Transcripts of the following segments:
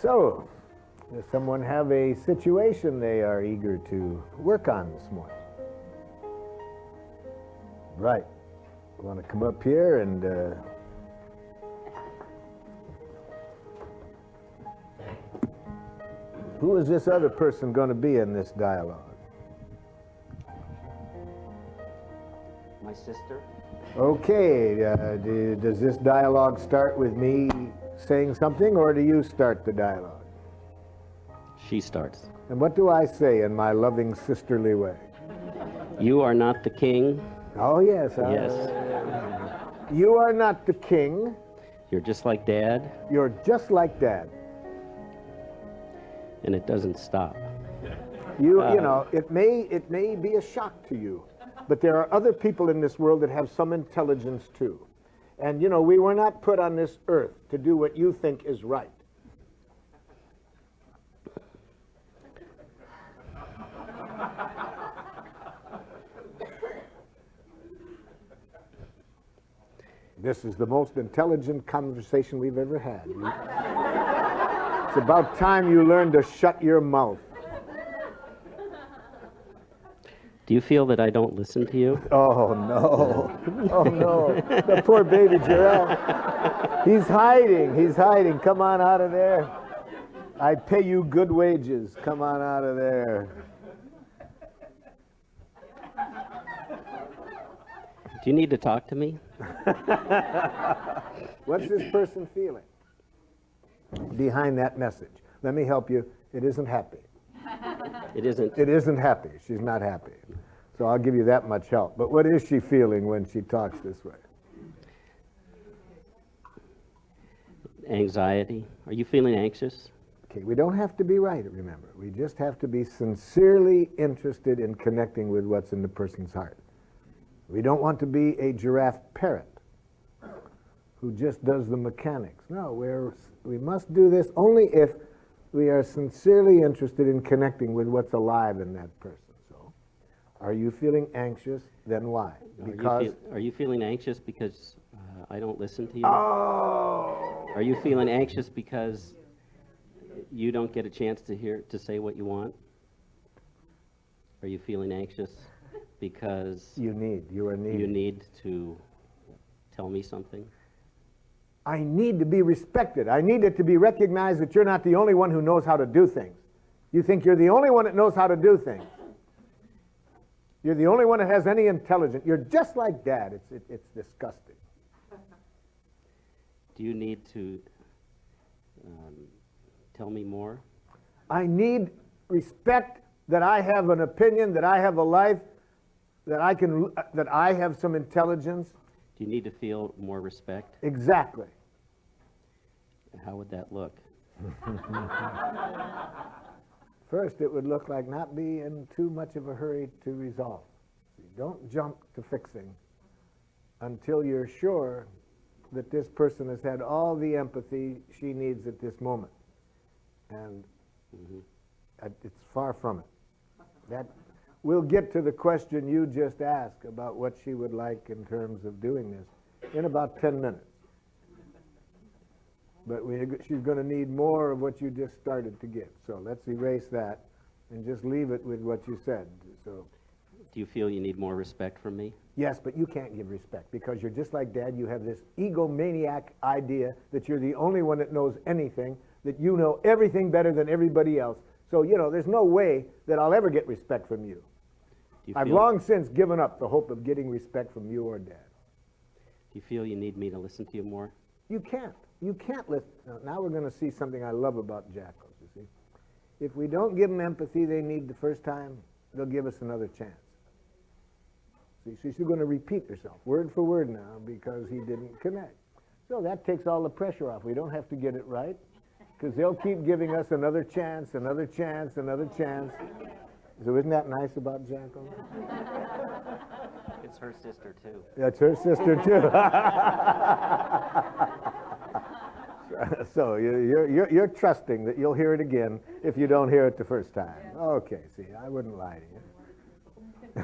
So, does someone have a situation they are eager to work on this morning? Right. Want to come up here and who is this other person going to be in this dialogue? My sister. Okay, does this dialogue start with me saying something, or do you start the dialogue? She starts. And what do I say in my loving sisterly way? You are not the king. Oh, yes. Yes. You are not the king. You're just like Dad. You're just like Dad. And it doesn't stop. You know, it may be a shock to you, but there are other people in this world that have some intelligence too. And, you know, we were not put on this earth to do what you think is right. This is the most intelligent conversation we've ever had. It's about time you learn to shut your mouth. Do you feel that I don't listen to you? Oh, no. Oh, no. The poor baby giraffe. He's hiding. He's hiding. Come on out of there. I pay you good wages. Come on out of there. Do you need to talk to me? What's this person feeling behind that message? Let me help you. It isn't happy. It isn't. It isn't happy. She's not happy. So I'll give you that much help. But what is she feeling when she talks this way? Anxiety. Are you feeling anxious? Okay, we don't have to be right, remember. We just have to be sincerely interested in connecting with what's in the person's heart. We don't want to be a giraffe parrot who just does the mechanics. No, we must do this only if we are sincerely interested in connecting with what's alive in that person. So, are you feeling anxious? Then why? Because Are you feeling anxious because I don't listen to you? Oh! Are you feeling anxious because you don't get a chance to say what you want? Are you feeling anxious because you are needed. You need to tell me something? I need to be respected. I need it to be recognized that you're not the only one who knows how to do things. You think you're the only one that knows how to do things. You're the only one that has any intelligence. You're just like Dad. It's disgusting. Do you need to tell me more? I need respect, that I have an opinion, that I have a life, that I have some intelligence. Do you need to feel more respect? Exactly. How would that look? First, it would look like not be in too much of a hurry to resolve. Don't jump to fixing until you're sure that this person has had all the empathy she needs at this moment. And it's far from it. We'll get to the question you just asked about what she would like in terms of doing this in about 10 minutes. But she's going to need more of what you just started to get. So let's erase that and just leave it with what you said. So, do you feel you need more respect from me? yes, but you can't give respect because you're just like Dad. You have this egomaniac idea that you're the only one that knows anything, that you know everything better than everybody else. So, you know, there's no way that I'll ever get respect from you. I've long since given up the hope of getting respect from you or Dad. Do you feel you need me to listen to you more? You can't. You can't listen. Now we're going to see something I love about jackals, you see. If we don't give them empathy they need the first time, they'll give us another chance. See, she's going to repeat herself, word for word now, because he didn't connect. So that takes all the pressure off. We don't have to get it right, because they'll keep giving us another chance, another chance, another chance. So isn't that nice about jackals? It's her sister, too. That's her sister, too. So you're trusting that you'll hear it again if you don't hear it the first time. Okay, see, I wouldn't lie to you.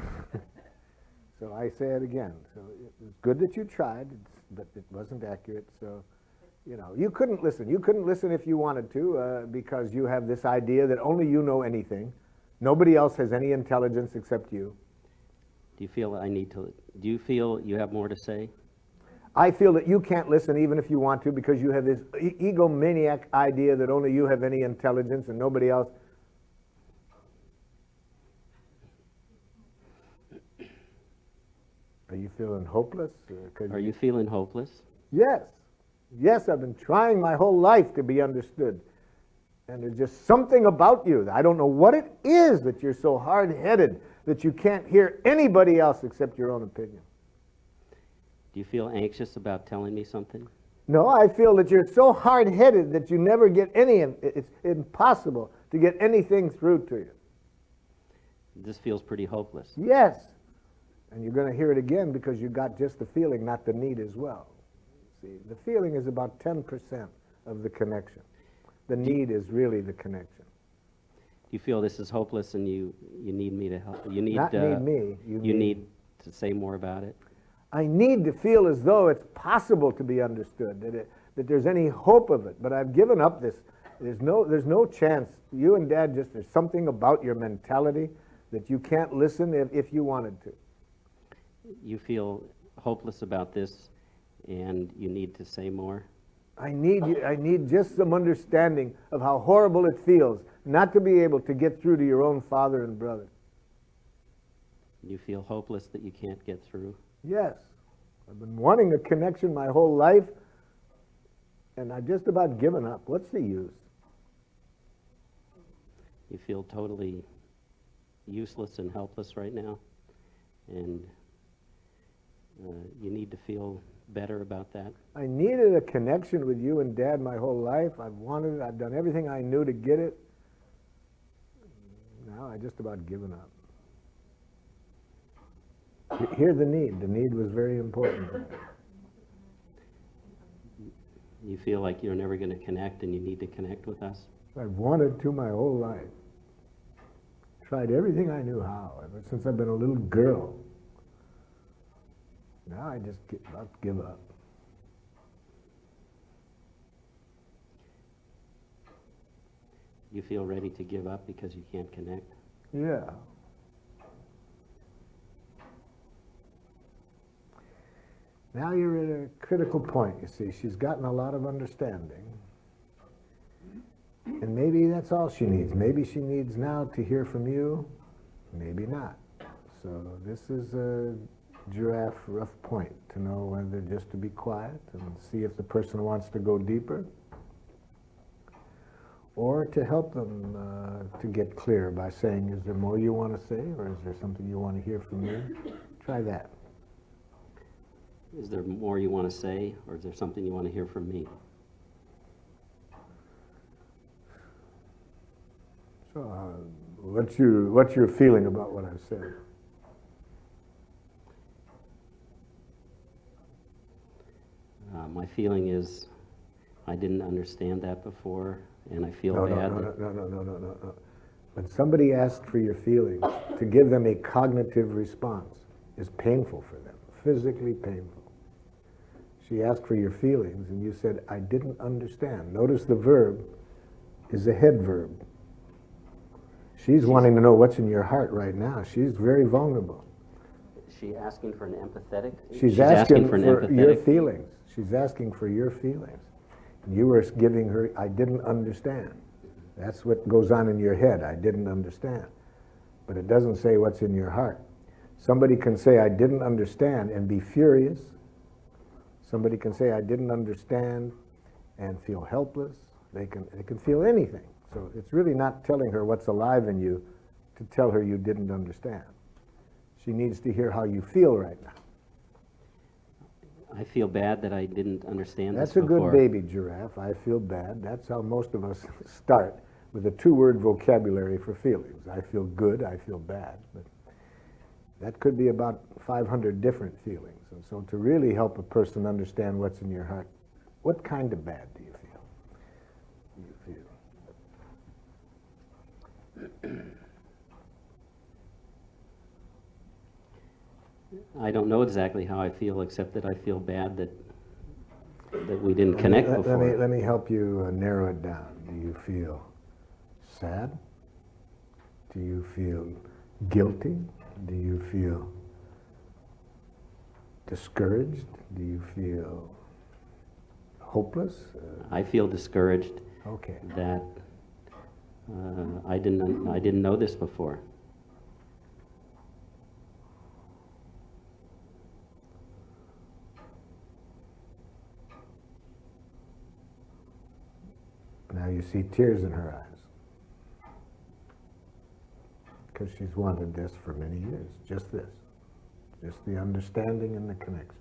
So I say it again. So it's good that you tried, but it wasn't accurate. So, You know, you couldn't listen. You couldn't listen if you wanted to because you have this idea that only you know anything. Nobody else has any intelligence except you. Do you feel do you feel you have more to say? I feel that you can't listen even if you want to because you have this egomaniac idea that only you have any intelligence and nobody else. Are you feeling hopeless? Are you feeling hopeless? Yes. Yes, I've been trying my whole life to be understood. And there's just something about you. I don't know what it is that you're so hard-headed that you can't hear anybody else except your own opinion. Do you feel anxious about telling me something? No, I feel that you're so hard-headed that you never get it's impossible to get anything through to you. This feels pretty hopeless. Yes. And you're going to hear it again because you got just the feeling, not the need as well. See, the feeling is about 10% of the connection. The need is really the connection. Do you feel this is hopeless and you need me to help? You need Not need me. You need to say more about it? I need to feel as though it's possible to be understood, that there's any hope of it. But I've given up this. There's no chance. You and Dad, there's something about your mentality that you can't listen if you wanted to. You feel hopeless about this and you need to say more? I need just some understanding of how horrible it feels not to be able to get through to your own father and brother. You feel hopeless that you can't get through? Yes. I've been wanting a connection my whole life, and I've just about given up. What's the use? You feel totally useless and helpless right now, and you need to feel better about that? I needed a connection with you and Dad my whole life. I've wanted it. I've done everything I knew to get it. Now I just about given up. Here's the need. The need was very important. You feel like you're never going to connect and you need to connect with us? I've wanted to my whole life. Tried everything I knew how, ever since I've been a little girl. Now I just about give up. You feel ready to give up because you can't connect? Yeah. Now you're at a critical point, you see. She's gotten a lot of understanding. And maybe that's all she needs. Maybe she needs now to hear from you, maybe not. So this is a giraffe rough point to know whether just to be quiet and see if the person wants to go deeper, or to help them to get clear by saying, is there more you want to say, or is there something you want to hear from me? Try that. Is there more you want to say, or is there something you want to hear from me? So what's your feeling about what I've said? My feeling is I didn't understand that before, and I feel bad. No. When somebody asks for your feelings, to give them a cognitive response is painful for them, physically painful. She asked for your feelings, and you said, I didn't understand. Notice the verb is a head verb. She's wanting to know what's in your heart right now. She's very vulnerable. Is she asking for an empathetic? She's asking for your feelings. She's asking for your feelings. And you were giving her, I didn't understand. That's what goes on in your head, I didn't understand. But it doesn't say what's in your heart. Somebody can say, I didn't understand, and be furious. Somebody can say, I didn't understand, and feel helpless. They can feel anything. So it's really not telling her what's alive in you to tell her you didn't understand. She needs to hear how you feel right now. I feel bad that I didn't understand That's this before. That's a good baby giraffe. I feel bad. That's how most of us start, with a two-word vocabulary for feelings. I feel good, I feel bad. But that could be about 500 different feelings. And so to really help a person understand what's in your heart, what kind of bad do you feel? I don't know exactly how I feel, except that I feel bad that that we didn't connect before. Let me help you narrow it down. Do you feel sad? Do you feel guilty? Do you feel discouraged? Do you feel hopeless? I feel discouraged. Okay. That I didn't know this before. Now you see tears in her eyes, because she's wanted this for many years, just this, just the understanding and the connection.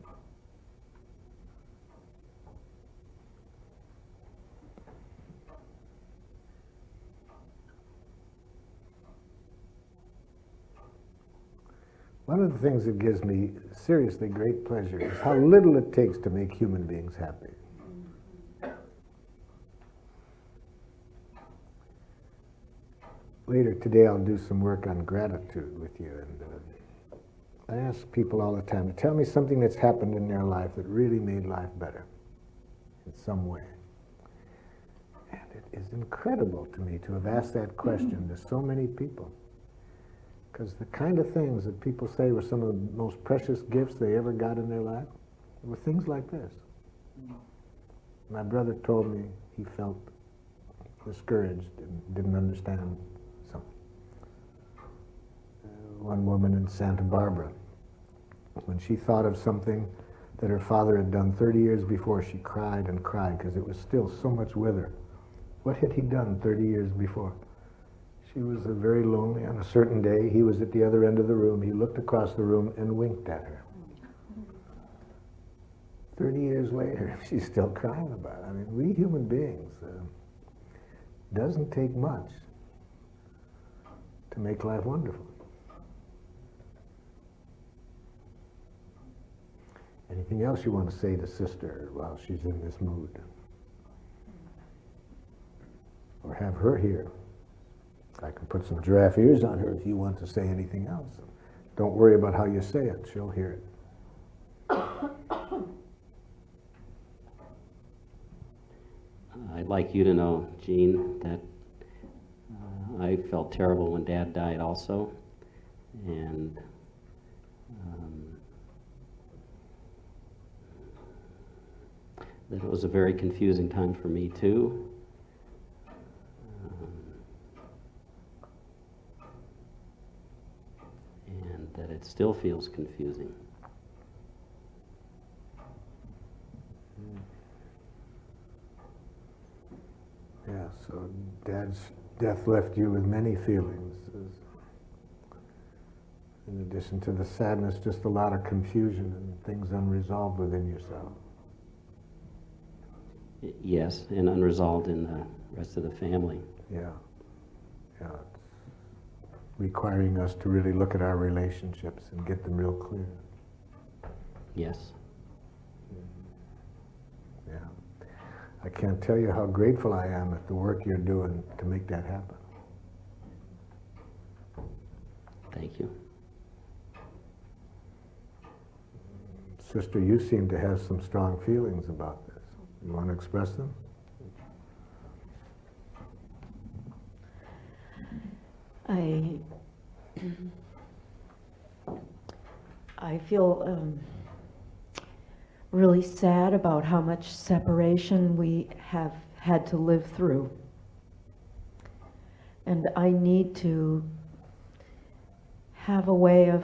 One of the things that gives me seriously great pleasure is how little it takes to make human beings happy. Later today I'll do some work on gratitude with you, and I ask people all the time to tell me something that's happened in their life that really made life better in some way. And it is incredible to me to have asked that question to so many people, because the kind of things that people say were some of the most precious gifts they ever got in their life were things like this. My brother told me he felt discouraged and didn't understand something. One woman in Santa Barbara, when she thought of something that her father had done 30 years before, she cried and cried because it was still so much with her. What had he done 30 years before? She was very lonely on a certain day. He was at the other end of the room. He looked across the room and winked at her. 30 years later, she's still crying about it. I mean, we human beings, doesn't take much to make life wonderful. Anything else you want to say to sister while she's in this mood? Or have her here. I can put some giraffe ears on her if you want to say anything else. Don't worry about how you say it. She'll hear it. I'd like you to know, Gene, that I felt terrible when Dad died also, and that it was a very confusing time for me too. And that it still feels confusing. Yeah, so Dad's death left you with many feelings. In addition to the sadness, just a lot of confusion and things unresolved within yourself. Yes, and unresolved in the rest of the family. Yeah, yeah. It's requiring us to really look at our relationships and get them real clear. Yes. Yeah. I can't tell you how grateful I am at the work you're doing to make that happen. Thank you. Sister, you seem to have some strong feelings about this. You want to express them? I feel really sad about how much separation we have had to live through. And I need to have a way of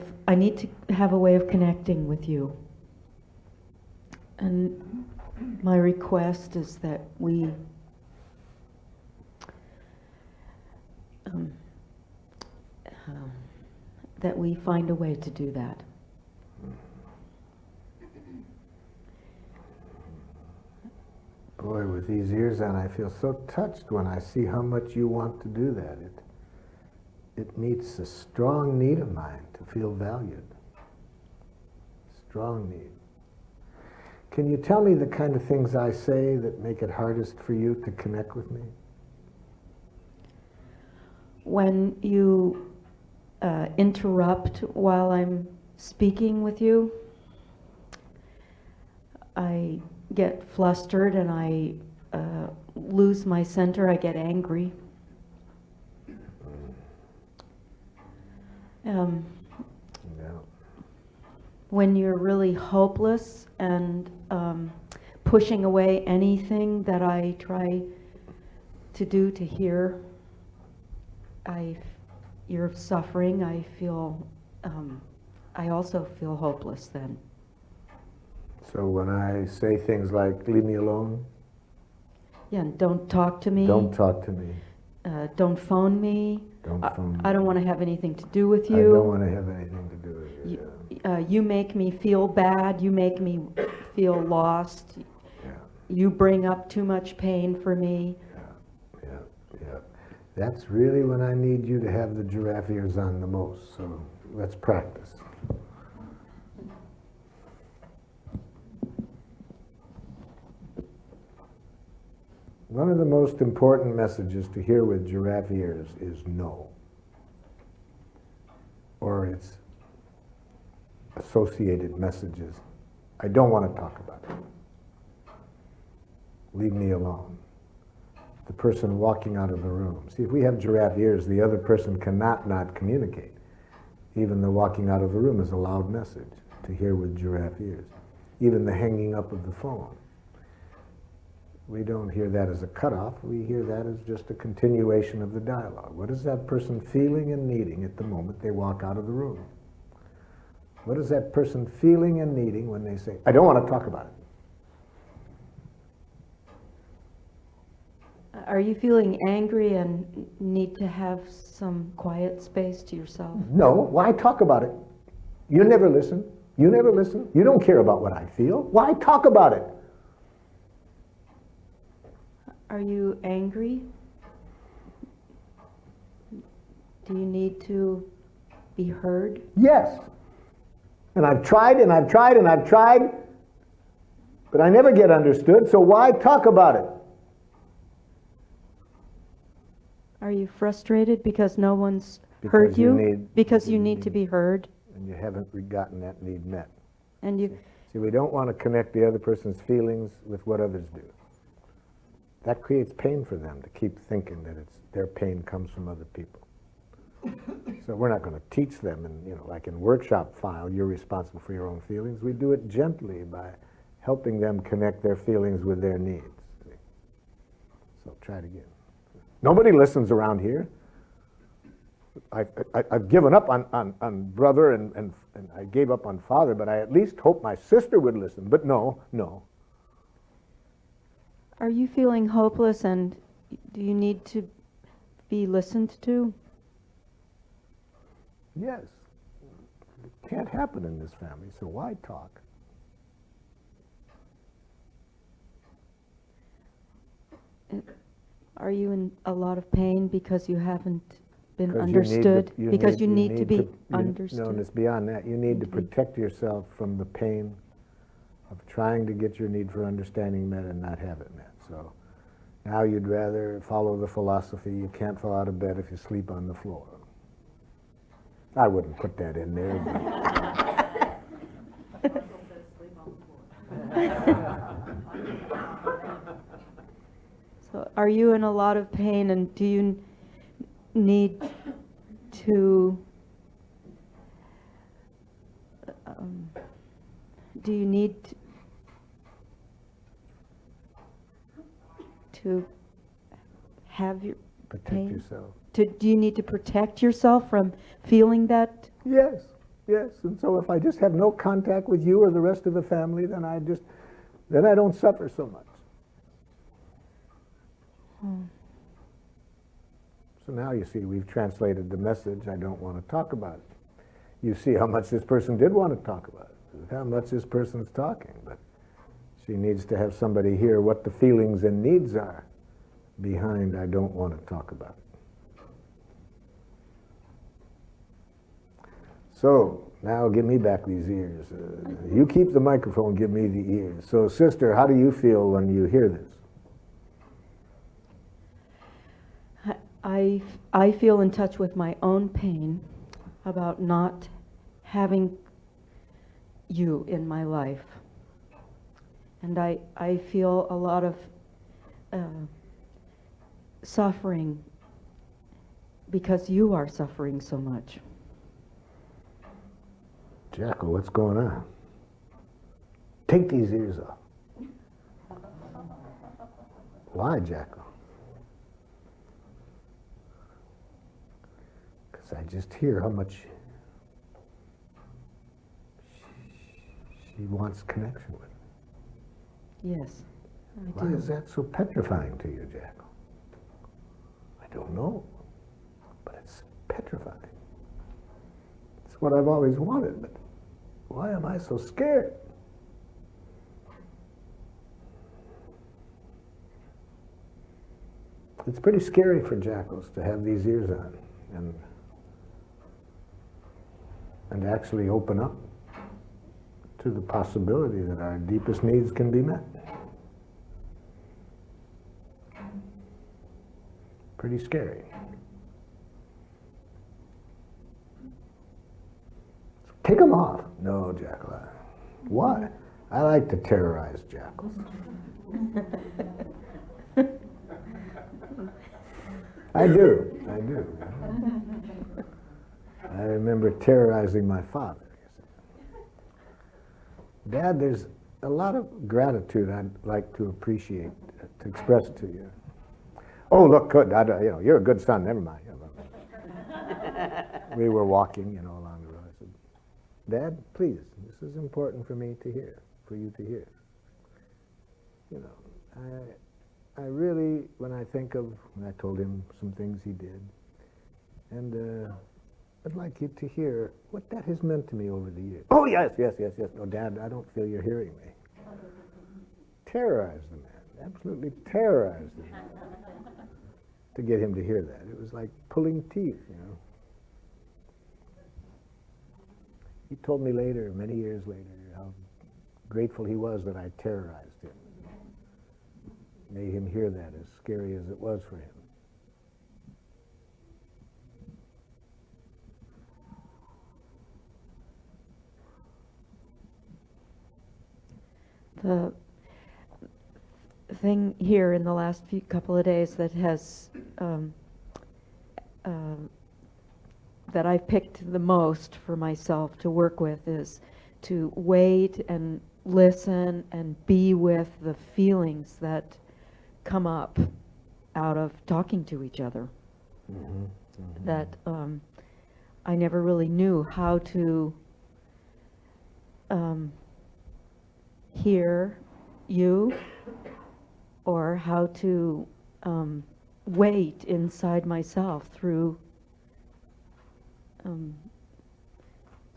connecting with you. And my request is that we find a way to do that. Boy, with these ears on, I feel so touched when I see how much you want to do that. It meets a strong need of mine to feel valued. Strong need. Can you tell me the kind of things I say that make it hardest for you to connect with me? When you interrupt while I'm speaking with you, I get flustered and I lose my center. I get angry. Yeah. When you're really hopeless and pushing away anything that I try to do to hear you're suffering, I feel, I also feel hopeless then. So when I say things like, leave me alone, Yeah, and don't talk to me. don't talk to me, Don't phone me. don't phone me. I don't want to have anything to do with I you. don't want to have anything to do with you. You make me feel bad. You make me feel lost. Yeah, You bring up too much pain for me. yeah, yeah. That's really when I need you to have the giraffe ears on the most, so let's practice. One of the most important messages to hear with giraffe ears is no, or its associated messages. I don't want to talk about it. Leave me alone. The person walking out of the room. See, if we have giraffe ears, the other person cannot not communicate. Even the walking out of the room is a loud message to hear with giraffe ears. Even the hanging up of the phone. We don't hear that as a cutoff. We hear that as just a continuation of the dialogue. What is that person feeling and needing at the moment they walk out of the room? What is that person feeling and needing when they say, I don't want to talk about it? Are you feeling angry and need to have some quiet space to yourself? No, why talk about it? You never listen. You never listen. You don't care about what I feel. Why talk about it? Are you angry? Do you need to be heard? Yes. And I've tried and I've tried and I've tried, but I never get understood, so why talk about it? Are you frustrated because no one's Because heard you you? need- Because you you need to need- be heard? And you haven't gotten that need met. And you, See, we don't want to connect the other person's feelings with what others do. That creates pain for them to keep thinking that their pain comes from other people. So we're not going to teach them, and like in workshop file, you're responsible for your own feelings. We do it gently by helping them connect their feelings with their needs. So try it again. Nobody listens around here. I've given up on brother and I gave up on father, but I at least hope my sister would listen. But no. are you feeling hopeless and do you need to be listened to? Yes. It can't happen in this family, so why talk? Are you in a lot of pain because you haven't been Because understood? Because you need to need be No, and understood? it's beyond that. You need to Okay. protect yourself from the pain of trying to get your need for understanding met and not have it met. So now you'd rather follow the philosophy, you can't fall out of bed if you sleep on the floor. I wouldn't put that in there. So are you in a lot of pain and do you need to do you need to have your Protect pain? yourself. Do you need to protect yourself from feeling that? Yes. And so if I just have no contact with you or the rest of the family, then I don't suffer so much. So now you see we've translated the message, I don't want to talk about it. You see how much this person did want to talk about it, how much this person's talking, but she needs to have somebody hear what the feelings and needs are behind I don't want to talk about it. So now give me back these ears. You keep the microphone, give me the ears. So sister, how do you feel when you hear this? I feel in touch with my own pain about not having you in my life. And I feel a lot of suffering because you are suffering so much. Jackal, what's going on? Take these ears off. Why, Jackal? Because I just hear how much she wants connection with me. Yes, I Why do. is that so petrifying to you, Jackal? I don't know, but it's petrifying. It's what I've always wanted, but why am I so scared? It's pretty scary for jackals to have these ears on and actually open up to the possibility that our deepest needs can be met. Pretty scary. Take them off. No, Jackal. Why? I like to terrorize jackals. I do. I remember terrorizing my father. Dad, there's a lot of gratitude I'd like to appreciate, to express to you. Oh, look, good. You're a good son. Never mind. We were walking, along the road. I said, Dad, please, this is important for me to hear, for you to hear. I really, when I told him some things he did, and I'd like you to hear what that has meant to me over the years. Oh, yes. No, Dad, I don't feel you're hearing me. Terrorize the man, absolutely terrorize the man, to get him to hear that. It was like pulling teeth, He told me later, many years later, how grateful he was that I terrorized him. Made him hear that, as scary as it was for him. The thing here in the last couple of days that has that I've picked the most for myself to work with is to wait and listen and be with the feelings that come up out of talking to each other. Mm-hmm. Mm-hmm. That I never really knew how to hear you, or how to wait inside myself through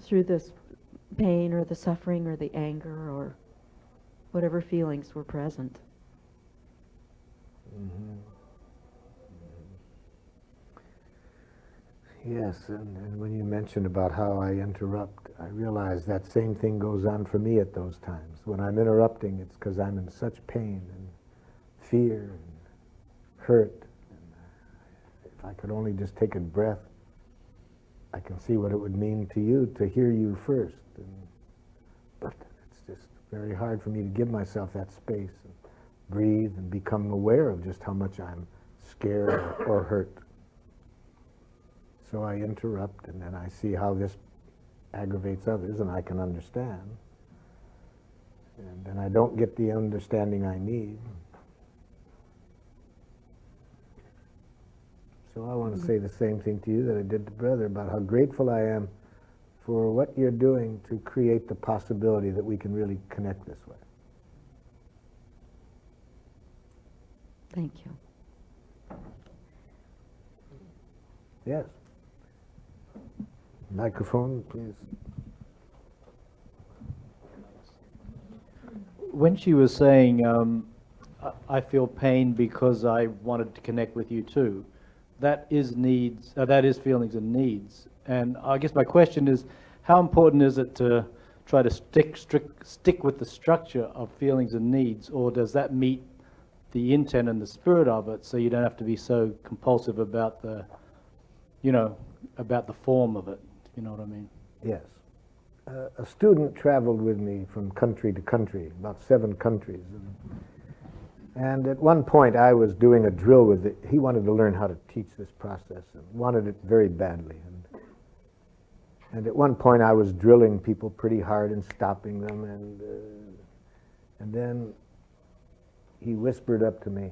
this pain or the suffering or the anger or whatever feelings were present. Mm-hmm. Yes, and when you mentioned about how I interrupt, I realize that same thing goes on for me at those times. When I'm interrupting, it's because I'm in such pain and fear and hurt. And if I could only just take a breath, I can see what it would mean to you to hear you first. But it's just very hard for me to give myself that space and breathe and become aware of just how much I'm scared or hurt. So I interrupt, and then I see how this aggravates others, and I can understand. And then I don't get the understanding I need. So I want to say the same thing to you that I did to Brother, about how grateful I am for what you're doing to create the possibility that we can really connect this way. Thank you. Yes. Microphone, please. When she was saying, I feel pain because I wanted to connect with you too, that is needs, that is feelings and needs. And I guess my question is, how important is it to try to stick with the structure of feelings and needs, or does that meet the intent and the spirit of it, so you don't have to be so compulsive about the, about the form of it? You know what I mean? Yes. a student traveled with me from country to country, about 7 countries. And at one point I was doing a drill with it. He wanted to learn how to teach this process and wanted it very badly. And at one point I was drilling people pretty hard and stopping them, and then he whispered up to me,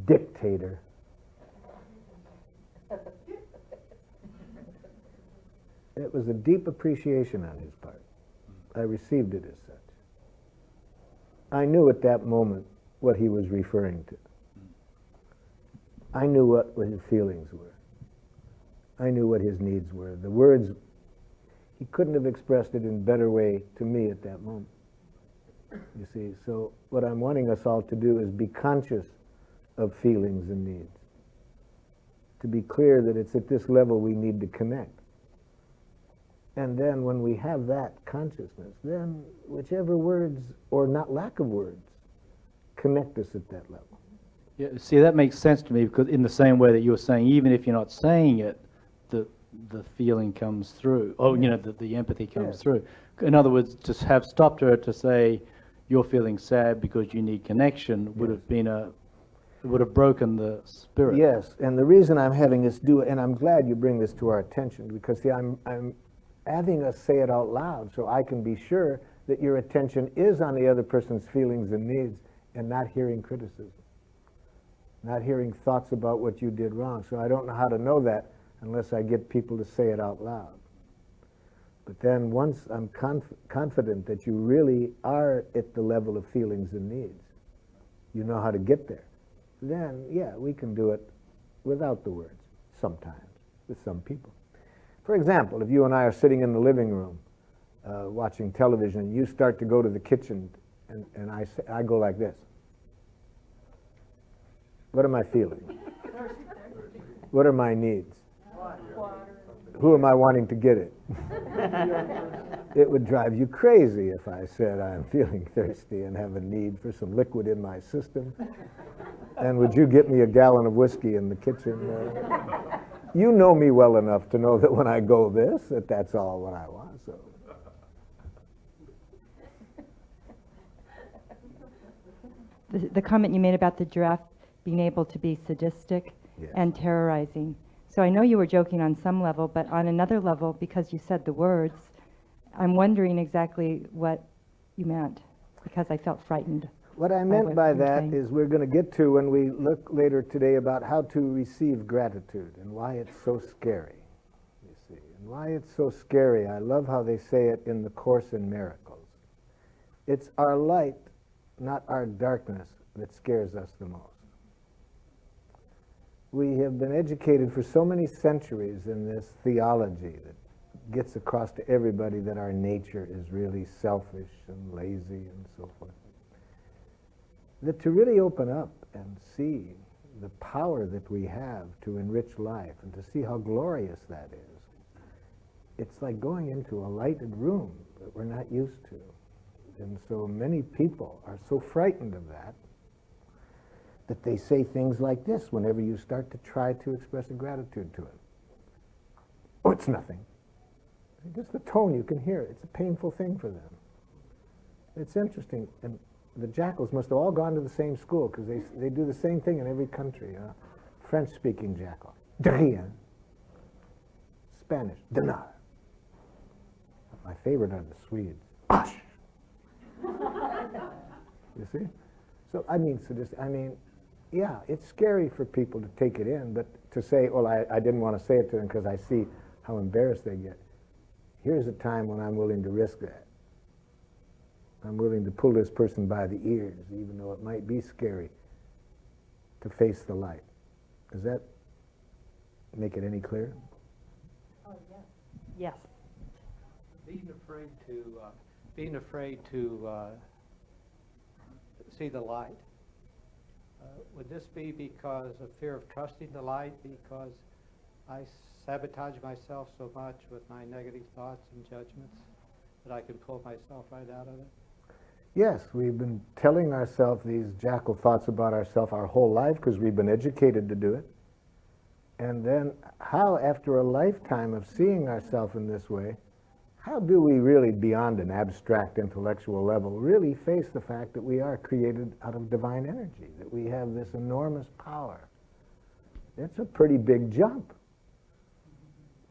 "Dictator." It was a deep appreciation on his part. I received it as such. I knew at that moment what he was referring to. I knew what his feelings were. I knew what his needs were. The words, he couldn't have expressed it in a better way to me at that moment. You see, so what I'm wanting us all to do is be conscious of feelings and needs. To be clear that it's at this level we need to connect. And then when we have that consciousness, then whichever words, or not lack of words, connect us at that level. Yeah, see, that makes sense to me, because in the same way that you were saying, even if you're not saying it, the feeling comes through. Oh, you know, the empathy comes through. In other words, to have stopped her to say, "You're feeling sad because you need connection," would have been would have broken the spirit. Yes, and the reason I'm having us do it, and I'm glad you bring this to our attention, because see, I'm having us say it out loud so I can be sure that your attention is on the other person's feelings and needs and not hearing criticism, not hearing thoughts about what you did wrong. So I don't know how to know that unless I get people to say it out loud. But then once I'm confident that you really are at the level of feelings and needs, you know how to get there, then yeah, we can do it without the words sometimes with some people. For example, if you and I are sitting in the living room watching television, and you start to go to the kitchen, and I go like this. What am I feeling? What are my needs? Who am I wanting to get it? It would drive you crazy if I said I'm feeling thirsty and have a need for some liquid in my system. And would you get me a gallon of whiskey in the kitchen? You know me well enough to know that when I go this, that's all what I want. So. The comment you made about the giraffe being able to be sadistic and terrorizing. So I know you were joking on some level, but on another level, because you said the words, I'm wondering exactly what you meant, because I felt frightened. What I meant by that is we're going to get to when we look later today about how to receive gratitude and why it's so scary, you see, and why it's so scary. I love how they say it in the Course in Miracles. It's our light, not our darkness, that scares us the most. We have been educated for so many centuries in this theology that gets across to everybody that our nature is really selfish and lazy and so forth. That to really open up and see the power that we have to enrich life and to see how glorious that is, it's like going into a lighted room that we're not used to. And so many people are so frightened of that that they say things like this whenever you start to try to express a gratitude to it. Oh, it's nothing. Just the tone, you can hear it. It's a painful thing for them. It's interesting. And the jackals must have all gone to the same school, because they do the same thing in every country. French-speaking jackal, de rien. Spanish, de nada. My favorite are the Swedes. Hush. You see? So I mean, yeah, it's scary for people to take it in, but to say, well, I didn't want to say it to them because I see how embarrassed they get. Here's a time when I'm willing to risk that. I'm willing to pull this person by the ears, even though it might be scary, to face the light. Does that make it any clearer? Oh, yes. Yes. Being afraid to see the light. Would this be because of fear of trusting the light, because I sabotage myself so much with my negative thoughts and judgments that I can pull myself right out of it? Yes, we've been telling ourselves these jackal thoughts about ourselves our whole life because we've been educated to do it. And then how, after a lifetime of seeing ourselves in this way, how do we really, beyond an abstract intellectual level, really face the fact that we are created out of divine energy, that we have this enormous power? It's a pretty big jump.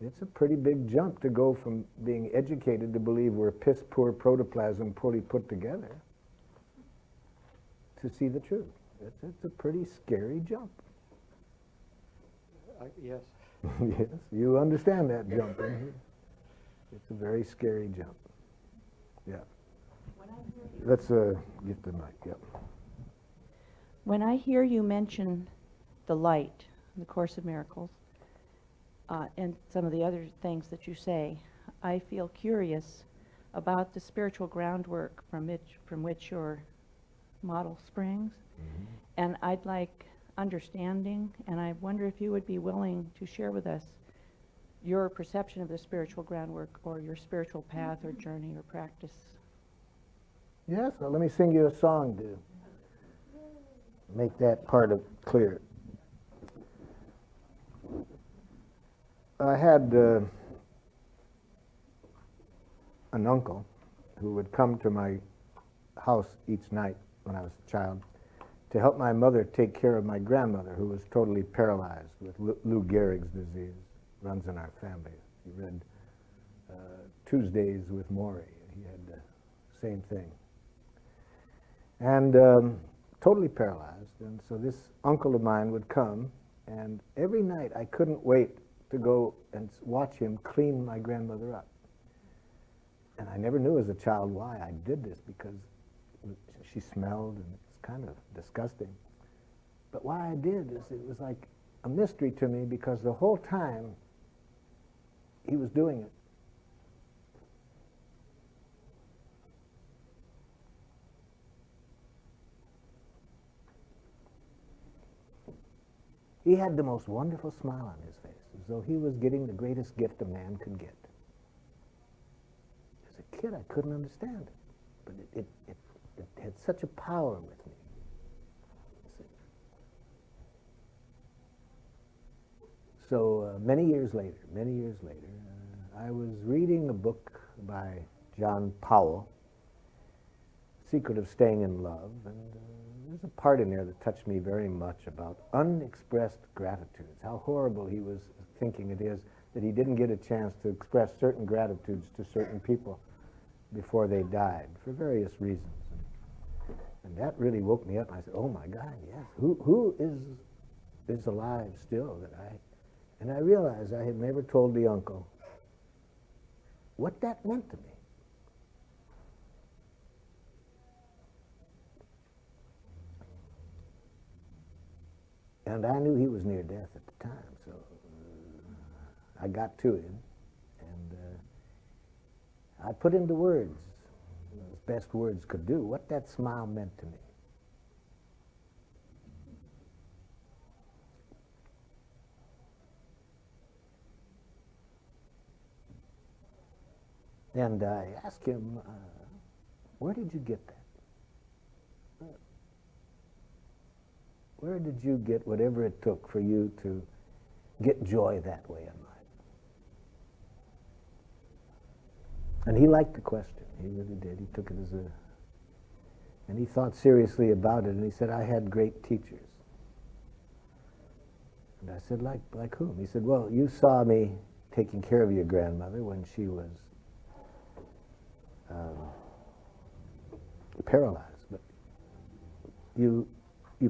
It's a pretty big jump to go from being educated to believe we're piss-poor protoplasm poorly put together to see the truth. It's a pretty scary jump. Yes. Yes, you understand that jump, don't you? It's a very scary jump. Yeah. Let's get the mic, yep. When I hear you mention the light, the Course of Miracles, and some of the other things that you say, I feel curious about the spiritual groundwork from which your model springs. Mm-hmm. And I'd like understanding, and I wonder if you would be willing to share with us your perception of the spiritual groundwork or your spiritual path or journey or practice. Yes, well, let me sing you a song to make that part of clear. I had an uncle who would come to my house each night when I was a child to help my mother take care of my grandmother, who was totally paralyzed with Lou Gehrig's disease. Runs in our family. He read Tuesdays with Maury. He had the same thing. And totally paralyzed. And so this uncle of mine would come, and every night I couldn't wait to go and watch him clean my grandmother up. And I never knew as a child why I did this, because she smelled and it's kind of disgusting. But why I did is it was like a mystery to me, because the whole time he was doing it, he had the most wonderful smile on his face, as though he was getting the greatest gift a man could get. As a kid, I couldn't understand it, but it had such a power with me. So many years later, I was reading a book by John Powell, Secret of Staying in Love, and there's a part in there that touched me very much about unexpressed gratitudes, how horrible he was thinking it is that he didn't get a chance to express certain gratitudes to certain people before they died, for various reasons. And that really woke me up. I said, oh my God, yes, who is alive still that and I realized I had never told the uncle what that meant to me. And I knew he was near death at the time, so I got to him, and I put into words, as best words could do, what that smile meant to me. And I asked him, where did you get that? Where did you get whatever it took for you to get joy that way in life? And he liked the question. He really did. He took it as and he thought seriously about it, and he said, I had great teachers. And I said, like whom? He said, well, you saw me taking care of your grandmother when she was paralyzed, but you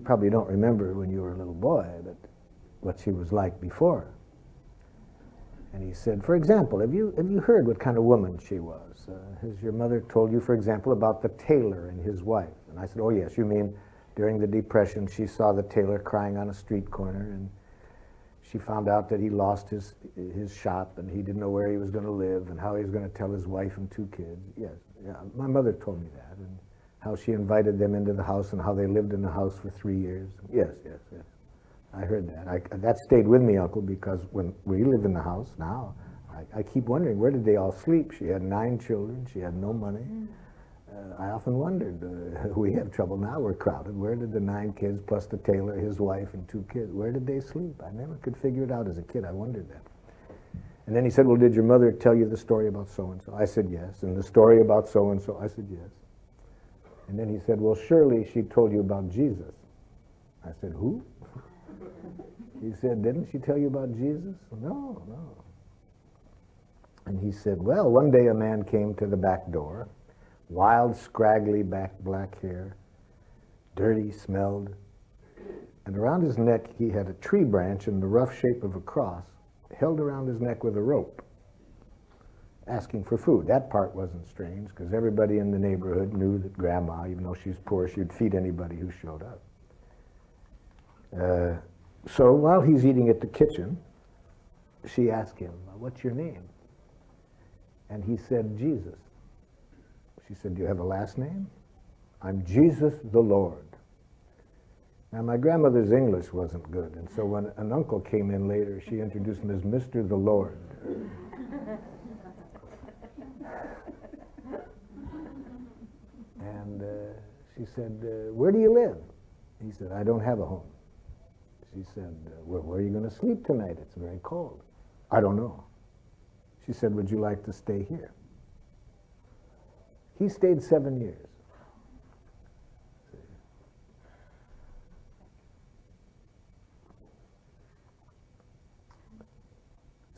probably don't remember when you were a little boy, but what she was like before. And he said, for example, have you heard what kind of woman she was? Has your mother told you, for example, about the tailor and his wife? And I said, oh yes, you mean during the Depression she saw the tailor crying on a street corner, and she found out that he lost his shop and he didn't know where he was going to live and how he was going to tell his wife and 2 kids. Yes, yeah, my mother told me that, and how she invited them into the house and how they lived in the house for 3 years. Yes, yes, yes. I heard that. That stayed with me, Uncle, because when we live in the house now, I keep wondering, where did they all sleep? She had 9 children. She had no money. I often wondered, we have trouble now, we're crowded. Where did the 9 kids plus the tailor, his wife, and 2 kids, where did they sleep? I never could figure it out as a kid. I wondered that. And then he said, well, did your mother tell you the story about so-and-so? I said, yes. And the story about so-and-so? I said, yes. And then he said, well, surely she told you about Jesus. I said, who? He said, didn't she tell you about Jesus? No, no. And he said, well, one day a man came to the back door, wild, scraggly black hair, dirty, smelled, and around his neck he had a tree branch in the rough shape of a cross held around his neck with a rope, asking for food. That part wasn't strange, because everybody in the neighborhood knew that Grandma, even though she's poor, she'd feed anybody who showed up. So while he's eating at the kitchen, she asked him, what's your name? And he said, Jesus. She said, do you have a last name? I'm Jesus the Lord. Now, my grandmother's English wasn't good, and so when an uncle came in later, she introduced him as Mr. the Lord. And she said, where do you live? He said, I don't have a home. She said, well, where are you going to sleep tonight? It's very cold. I don't know. She said, would you like to stay here? He stayed 7 years.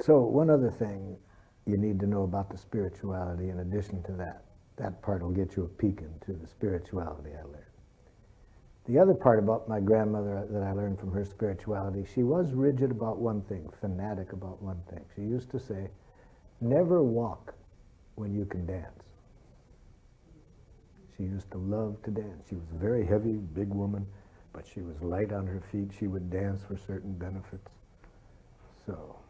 So one other thing you need to know about the spirituality in addition to that part will get you a peek into the spirituality I learned. The other part about my grandmother that I learned from her spirituality, she was rigid about one thing, fanatic about one thing. She used to say, never walk when you can dance. She used to love to dance. She was a very heavy, big woman, but she was light on her feet. She would dance for certain benefits. So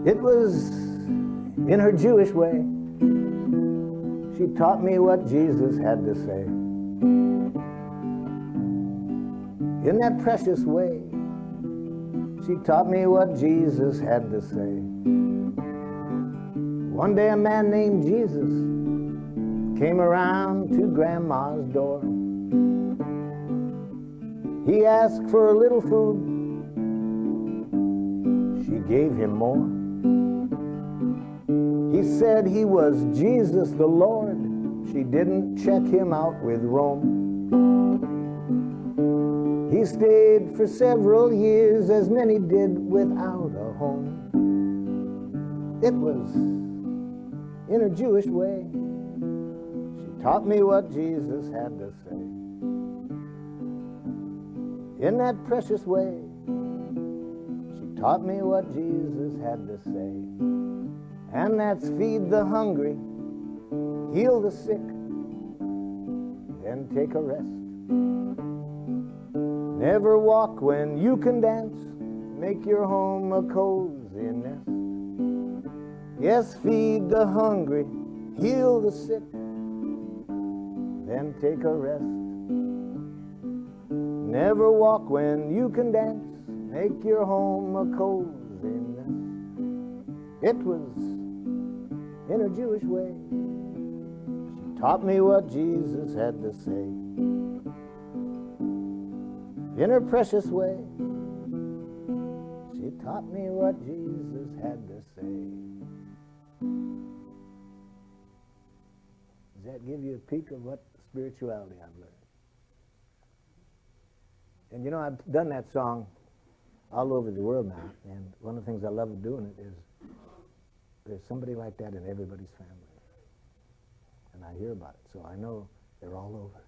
it was in her Jewish way. She taught me what Jesus had to say. In that precious way, she taught me what Jesus had to say. One day a man named Jesus came around to Grandma's door. He asked for a little food. She gave him more. He said he was Jesus the Lord. She didn't check him out with Rome. He stayed for several years, as many did, without a home. It was in a Jewish way. She taught me what Jesus had to say. In that precious way, she taught me what Jesus had to say. And that's feed the hungry, heal the sick, then take a rest. Never walk when you can dance, make your home a cozy nest. Yes, feed the hungry, heal the sick, then take a rest. Never walk when you can dance, make your home a cozy nest. It was in a Jewish way. She taught me what Jesus had to say. In her precious way, she taught me what Jesus had to say. Does that give you a peek of what spirituality I've learned? And you know, I've done that song all over the world now, and one of the things I love doing it is there's somebody like that in everybody's family. And I hear about it, so I know they're all over.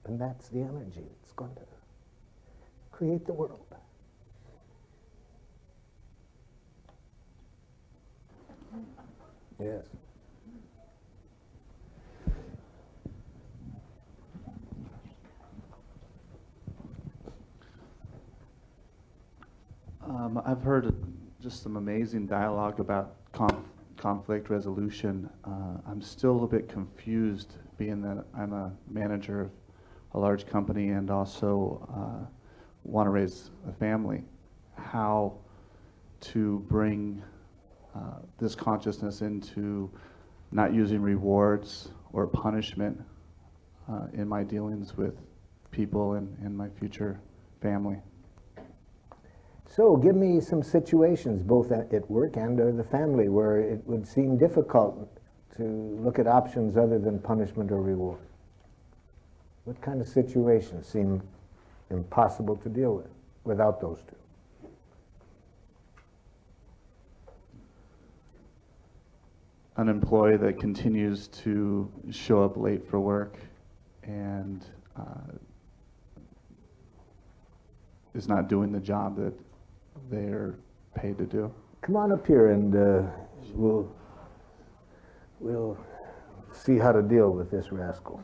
And that's the energy that's going to create the world. Yes. I've heard just some amazing dialogue about conflict resolution. I'm still a bit confused, being that I'm a manager of a large company and also want to raise a family, how to bring this consciousness into not using rewards or punishment in my dealings with people and my future family. So give me some situations, both at work and the family, where it would seem difficult to look at options other than punishment or reward. What kind of situations seem impossible to deal with without those two? An employee that continues to show up late for work and is not doing the job that they're paid to do. Come on up here and we'll see how to deal with this rascal.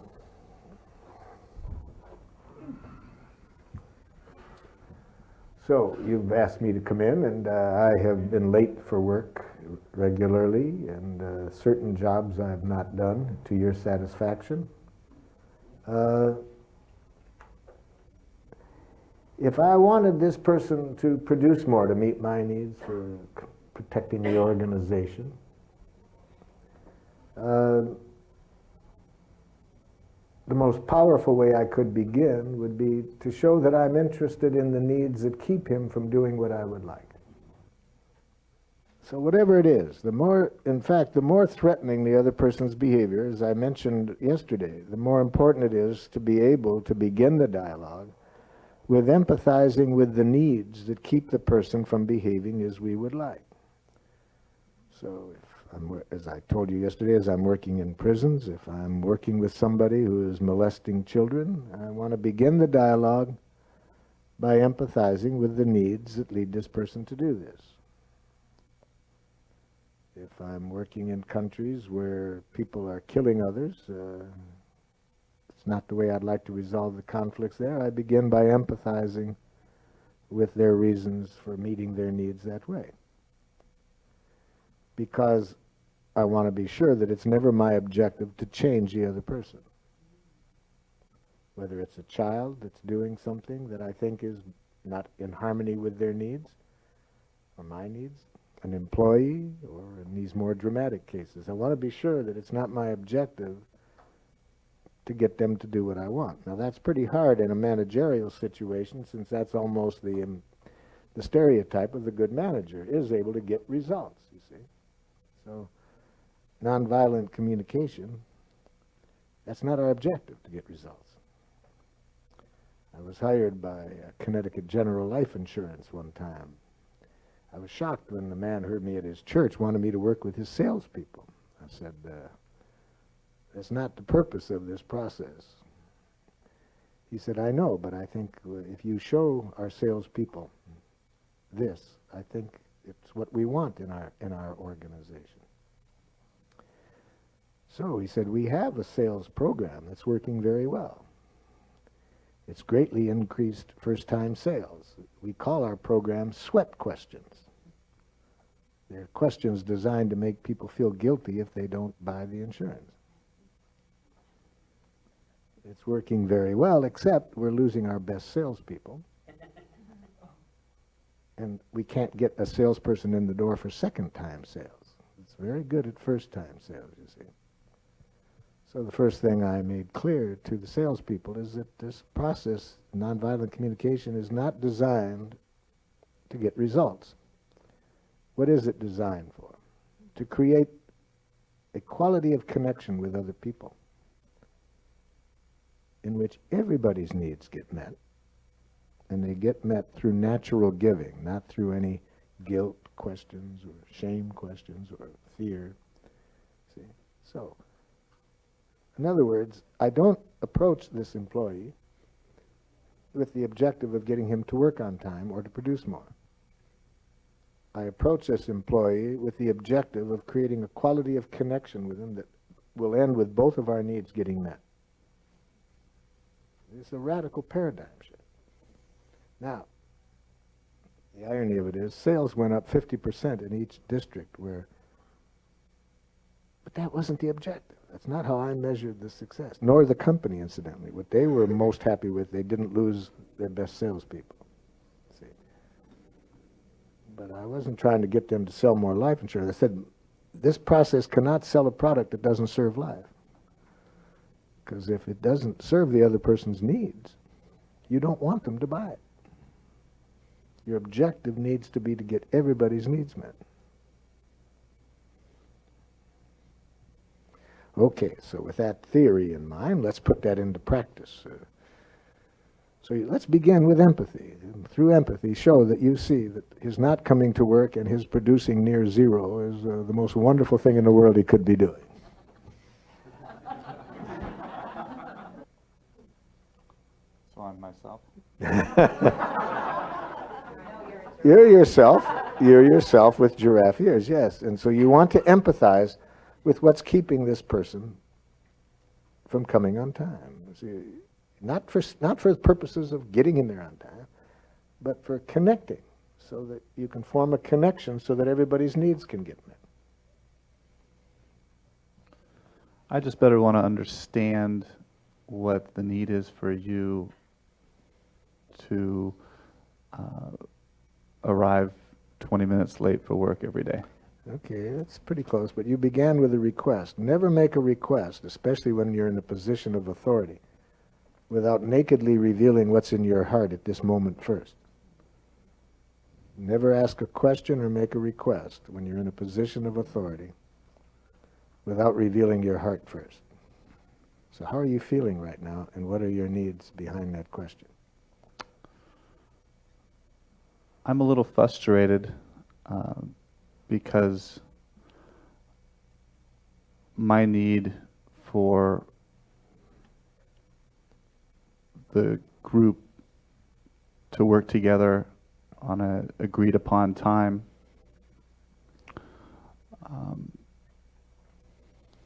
So you've asked me to come in, and I have been late for work regularly, and certain jobs I have not done to your satisfaction. If I wanted this person to produce more to meet my needs for protecting the organization, the most powerful way I could begin would be to show that I'm interested in the needs that keep him from doing what I would like. So whatever it is, in fact, the more threatening the other person's behavior, as I mentioned yesterday, the more important it is to be able to begin the dialogue with empathizing with the needs that keep the person from behaving as we would like. So as I told you yesterday, as I'm working in prisons, if I'm working with somebody who is molesting children, I want to begin the dialogue by empathizing with the needs that lead this person to do this. If I'm working in countries where people are killing others, it's not the way I'd like to resolve the conflicts there. I begin by empathizing with their reasons for meeting their needs that way. Because I want to be sure that it's never my objective to change the other person. Whether it's a child that's doing something that I think is not in harmony with their needs or my needs, an employee, or in these more dramatic cases. I want to be sure that it's not my objective to get them to do what I want. Now that's pretty hard in a managerial situation, since that's almost the stereotype of the good manager, is able to get results, you see. So nonviolent communication, that's not our objective, to get results. I was hired by Connecticut General Life Insurance one time. I was shocked when the man heard me at his church, wanted me to work with his salespeople. I said, that's not the purpose of this process. He said, I know, but I think if you show our salespeople this, I think it's what we want in our organization. So he said, we have a sales program that's working very well. It's greatly increased first-time sales. We call our program sweat questions. They're questions designed to make people feel guilty if they don't buy the insurance. It's working very well, except we're losing our best salespeople. And we can't get a salesperson in the door for second-time sales. It's very good at first-time sales, you see. So the first thing I made clear to the salespeople is that this process, nonviolent communication, is not designed to get results. What is it designed for? To create a quality of connection with other people in which everybody's needs get met, and they get met through natural giving, not through any guilt questions or shame questions or fear. See? So, in other words, I don't approach this employee with the objective of getting him to work on time or to produce more. I approach this employee with the objective of creating a quality of connection with him that will end with both of our needs getting met. It's a radical paradigm shift. Now, the irony of it is, sales went up 50% in each district but that wasn't the objective. That's not how I measured the success, nor the company, incidentally. What they were most happy with, they didn't lose their best salespeople. See? But I wasn't trying to get them to sell more life insurance. I said, this process cannot sell a product that doesn't serve life. because if it doesn't serve the other person's needs, you don't want them to buy it. Your objective needs to be to get everybody's needs met. Okay, so with that theory in mind, let's put that into practice. So let's begin with empathy. And through empathy, show that you see that his not coming to work and his producing near zero is the most wonderful thing in the world he could be doing. So I'm myself. You're yourself. You're yourself with giraffe ears, yes. And so you want to empathize with what's keeping this person from coming on time. See, not for the purposes of getting in there on time, but for connecting, so that you can form a connection so that everybody's needs can get met. I just better want to understand what the need is for you to arrive 20 minutes late for work every day. Okay, that's pretty close, but you began with a request. Never make a request, especially when you're in a position of authority, without nakedly revealing what's in your heart at this moment first. Never ask a question or make a request when you're in a position of authority without revealing your heart first. So how are you feeling right now, and what are your needs behind that question? I'm a little frustrated because my need for the group to work together on a agreed upon time,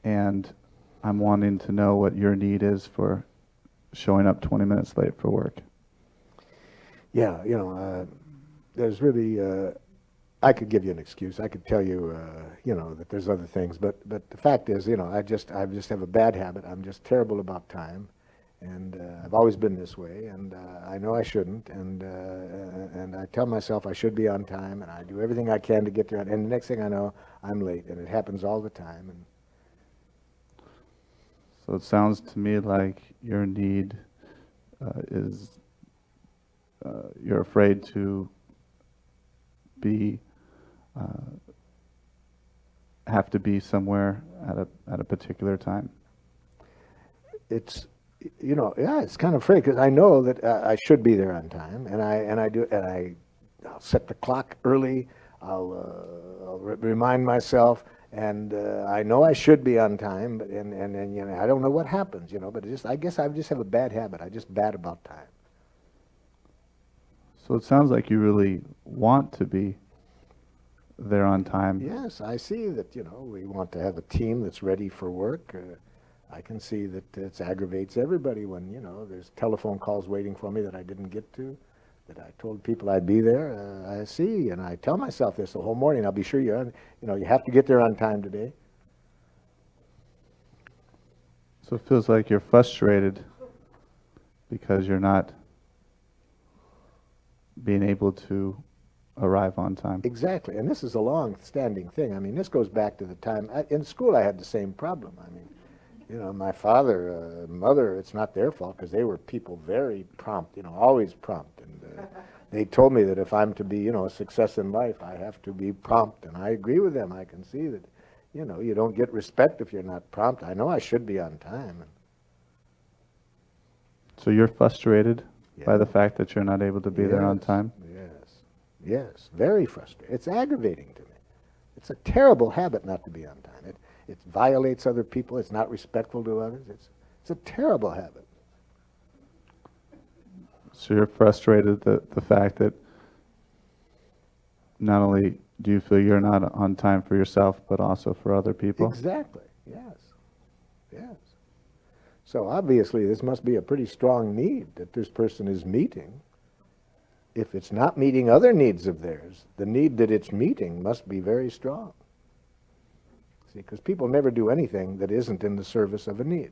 and I'm wanting to know what your need is for showing up 20 minutes late for work. Yeah, there's really, I could give you an excuse. I could tell you, that there's other things, but the fact is, I just have a bad habit. I'm just terrible about time, and I've always been this way, and I know I shouldn't, and I tell myself I should be on time, and I do everything I can to get there, and the next thing I know, I'm late, and it happens all the time. And so it sounds to me like your need is you're afraid to have to be somewhere at a particular time. It's it's kind of afraid, because I know that I should be there on time, and I'll set the clock early. I'll remind myself, and I know I should be on time, but and I don't know what happens, but I guess I just have a bad habit. I'm just bad about time. So it sounds like you really want to be there on time. Yes, I see that, we want to have a team that's ready for work. I can see that it aggravates everybody when, there's telephone calls waiting for me that I didn't get to, that I told people I'd be there. I see, and I tell myself this the whole morning. I'll be sure you have to get there on time today. So it feels like you're frustrated because you're not being able to arrive on time. Exactly, and this is a long-standing thing. I mean, this goes back to the time in school. I had the same problem. I mean, my father, mother, it's not their fault, because they were people very prompt, always prompt, and they told me that if I'm to be, a success in life, I have to be prompt, and I agree with them. I can see that, you don't get respect if you're not prompt. I know I should be on time. So you're frustrated Yeah. by the fact that you're not able to be there on time? Yes, very frustrating. It's aggravating to me. It's a terrible habit not to be on time. It violates other people. It's not respectful to others. It's a terrible habit. So you're frustrated that the fact that not only do you feel you're not on time for yourself, but also for other people? Exactly, yes. So obviously this must be a pretty strong need that this person is meeting. If it's not meeting other needs of theirs, the need that it's meeting must be very strong. See, because people never do anything that isn't in the service of a need.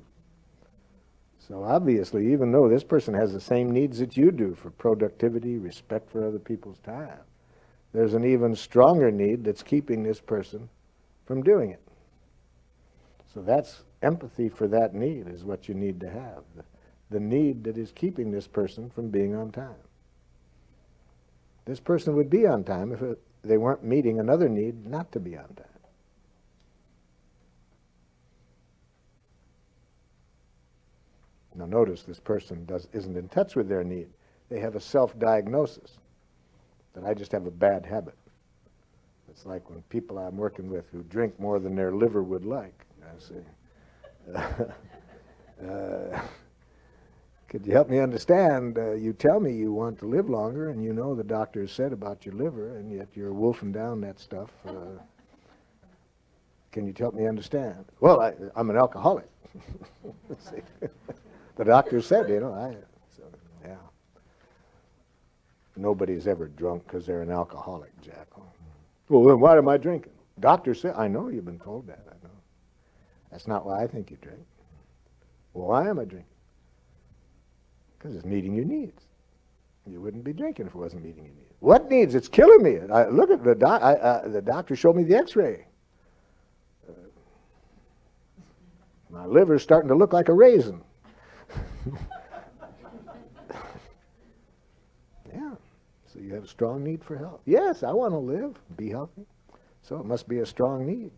So obviously, even though this person has the same needs that you do for productivity, respect for other people's time, there's an even stronger need that's keeping this person from doing it. So that's empathy for that need is what you need to have. The need that is keeping this person from being on time. This person would be on time if they weren't meeting another need not to be on time. Now notice this person isn't in touch with their need. They have a self-diagnosis that I just have a bad habit. It's like when people I'm working with who drink more than their liver would like. I say, could you help me understand? You tell me you want to live longer, and you know the doctor has said about your liver, and yet you're wolfing down that stuff. Can you help me understand? Well, I'm an alcoholic. The doctor said, you know, yeah. Nobody's ever drunk because they're an alcoholic, Jack. Well, then why am I drinking? Doctor said, I know you've been told that, I know. That's not why I think you drink. Well, why am I drinking? Because it's meeting your needs. You wouldn't be drinking if it wasn't meeting your needs. What needs? It's killing me. Look at the doctor showed me the x-ray. My liver's starting to look like a raisin. Yeah. So you have a strong need for health. Yes, I want to live, be healthy. So it must be a strong need.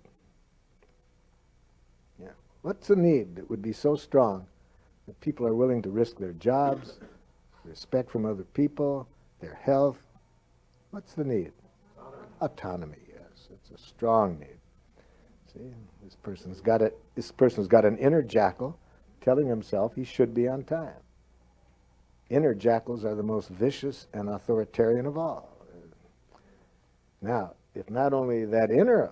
Yeah. What's the need that would be so strong that people are willing to risk their jobs, respect from other people, their health? What's the need? Autonomy, yes. It's a strong need. See, this person's got an inner jackal telling himself he should be on time. Inner jackals are the most vicious and authoritarian of all. Now, if not only that inner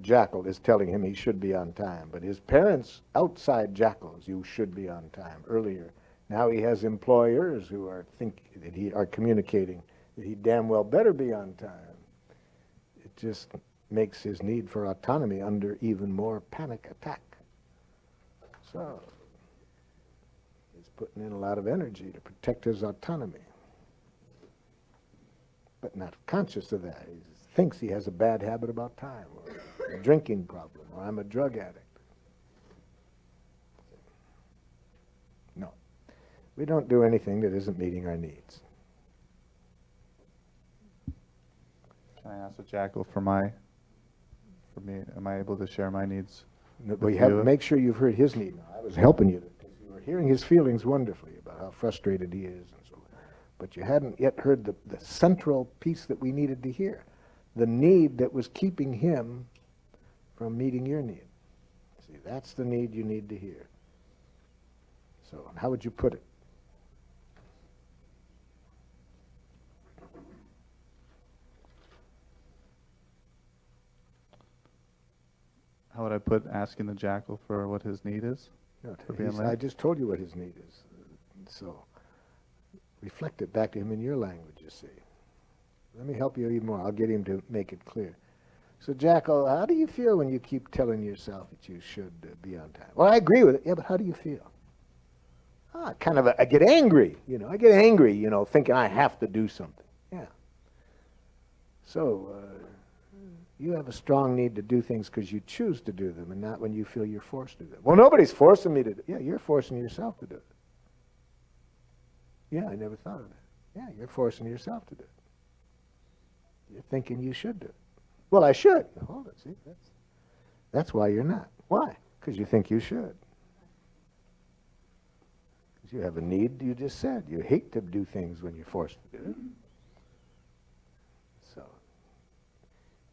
jackal is telling him he should be on time, but his parents, outside jackals, you should be on time earlier. Now he has employers who are communicating that he damn well better be on time. It just makes his need for autonomy under even more panic attack. So he's putting in a lot of energy to protect his autonomy, but not conscious of that. He thinks he has a bad habit about time, or a drinking problem, or I'm a drug addict. No, we don't do anything that isn't meeting our needs. Can I ask a jackal for me? Am I able to share my needs? No, but you have to make sure you've heard his need. Now, I was helping you because you were hearing his feelings wonderfully about how frustrated he is and so on. But you hadn't yet heard the central piece that we needed to hear. The need that was keeping him from meeting your need. See, that's the need you need to hear. So how would you put it? How would I put asking the jackal for what his need is? No, For being late? I just told you what his need is. So reflect it back to him in your language, you see. Let me help you even more. I'll get him to make it clear. So, Jackal, how do you feel when you keep telling yourself that you should be on time? Well, I agree with it. Yeah, but how do you feel? I get angry, I get angry, thinking I have to do something. Yeah. So, you have a strong need to do things because you choose to do them and not when you feel you're forced to do them. Well, nobody's forcing me to do it. Yeah, you're forcing yourself to do it. Yeah, I never thought of that. Yeah, you're forcing yourself to do it. You're thinking you should do it. Well, I should. Now, hold it. See, that's why you're not. Why? Because you think you should. Because you have a need, you just said. You hate to do things when you're forced to do it. So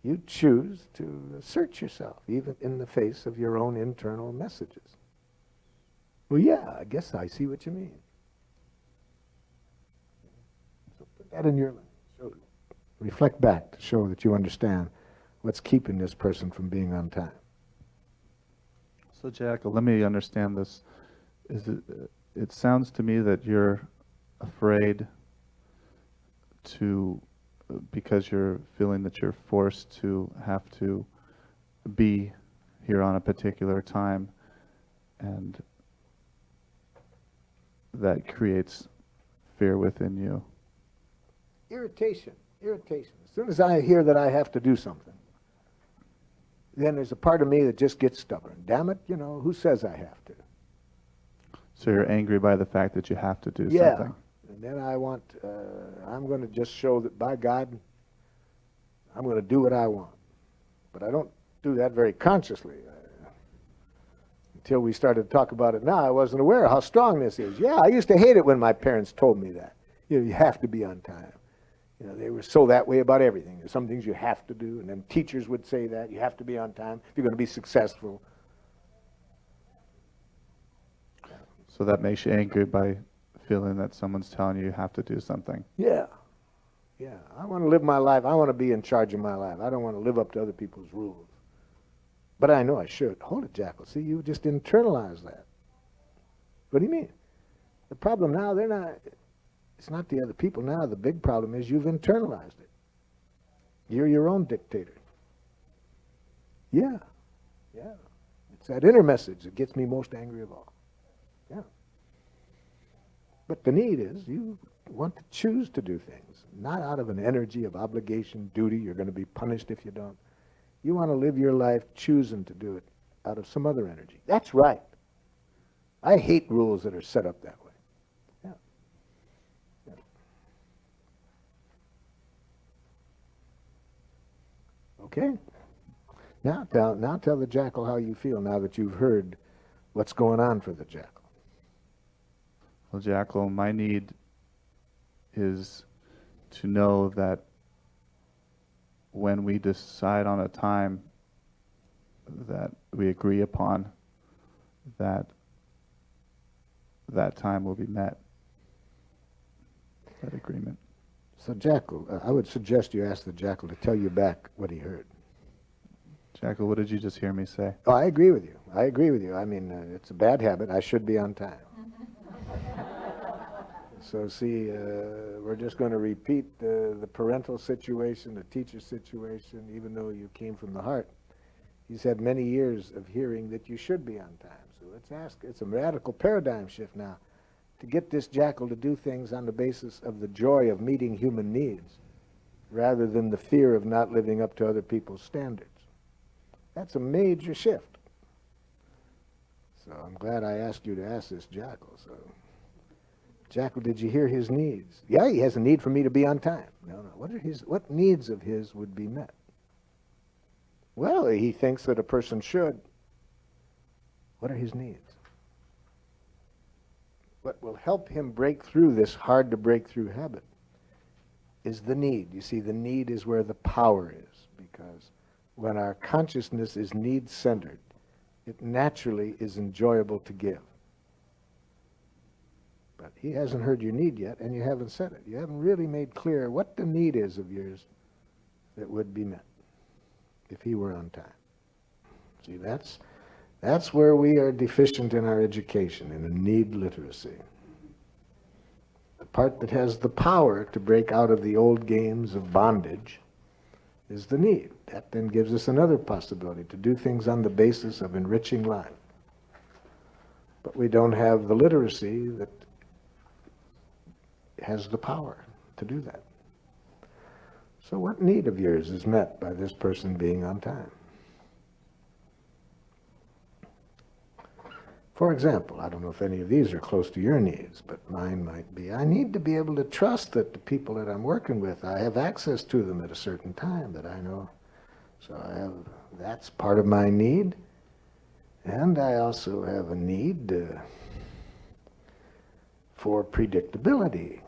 you choose to assert yourself, even in the face of your own internal messages. Well, yeah, I guess I see what you mean. So put that in your life. Reflect back to show that you understand what's keeping this person from being on time. So, Jackal, let me understand this. It sounds to me that you're afraid to, because you're feeling that you're forced to have to be here on a particular time, and that creates fear within you. Irritation. As soon as I hear that I have to do something, then there's a part of me that just gets stubborn. Damn it, you know, who says I have to? So you're angry by the fact that you have to do Yeah. something. And then I want, I'm going to just show that by God, I'm going to do what I want. But I don't do that very consciously. Until we started to talk about it now, I wasn't aware of how strong this is. Yeah, I used to hate it when my parents told me that. You know, you have to be on time. You know, they were so that way about everything. There's some things you have to do, and then teachers would say that. You have to be on time if you're going to be successful. So that makes you angry by feeling that someone's telling you you have to do something. Yeah. Yeah. I want to live my life. I want to be in charge of my life. I don't want to live up to other people's rules. But I know I should. Hold it, Jackal. See, you just internalized that. What do you mean? The problem now, it's not the other people now. The big problem is you've internalized it. You're your own dictator. Yeah. Yeah. It's that inner message that gets me most angry of all. Yeah. But the need is you want to choose to do things, not out of an energy of obligation, duty. You're going to be punished if you don't. You want to live your life choosing to do it out of some other energy. That's right. I hate rules that are set up that way. Yeah. Yeah. Okay. Now tell the jackal how you feel now that you've heard what's going on for the jackal. Well, Jackal, my need is to know that when we decide on a time that we agree upon, that time will be met, that agreement. So Jackal, I would suggest you ask the jackal to tell you back what he heard. Jackal, what did you just hear me say? Oh, I agree with you. I agree with you. I mean, it's a bad habit. I should be on time. So see, we're just going to repeat the parental situation, the teacher situation, even though you came from the heart. He's had many years of hearing that you should be on time. So let's ask, it's a radical paradigm shift now, to get this jackal to do things on the basis of the joy of meeting human needs, rather than the fear of not living up to other people's standards. That's a major shift. So I'm glad I asked you to ask this jackal. So, Jackal, did you hear his needs? Yeah, he has a need for me to be on time. No. What needs of his would be met? Well, he thinks that a person should. What are his needs? What will help him break through this hard to break through habit is the need. You see, the need is where the power is, because when our consciousness is need-centered, it naturally is enjoyable to give. But he hasn't heard your need yet, and you haven't said it. You haven't really made clear what the need is of yours that would be met if he were on time. See, that's where we are deficient in our education, in a need literacy. The part that has the power to break out of the old games of bondage is the need. That then gives us another possibility to do things on the basis of enriching life. But we don't have the literacy that has the power to do that. So what need of yours is met by this person being on time? For example, I don't know if any of these are close to your needs, but mine might be, I need to be able to trust that the people that I'm working with, I have access to them at a certain time that I know. So that's part of my need. And I also have a need for predictability,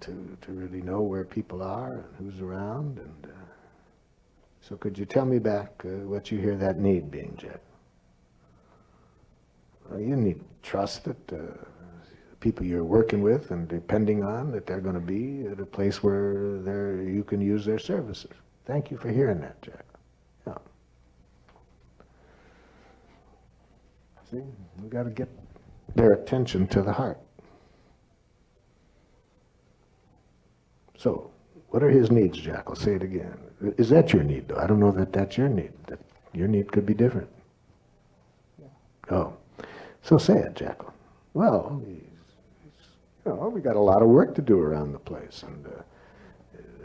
to really know where people are and who's around. And so could you tell me back what you hear that need being, Jet? Well, you need trust that the people you're working with and depending on, that they're going to be at a place where you can use their services. Thank you for hearing that, Jack. Yeah. See, we got to get their attention to the heart. So, what are his needs, Jack? I'll say it again. Is that your need, though? I don't know that that's your need. That your need could be different. Yeah. Oh. So say it, Jackal. Well, we got a lot of work to do around the place, and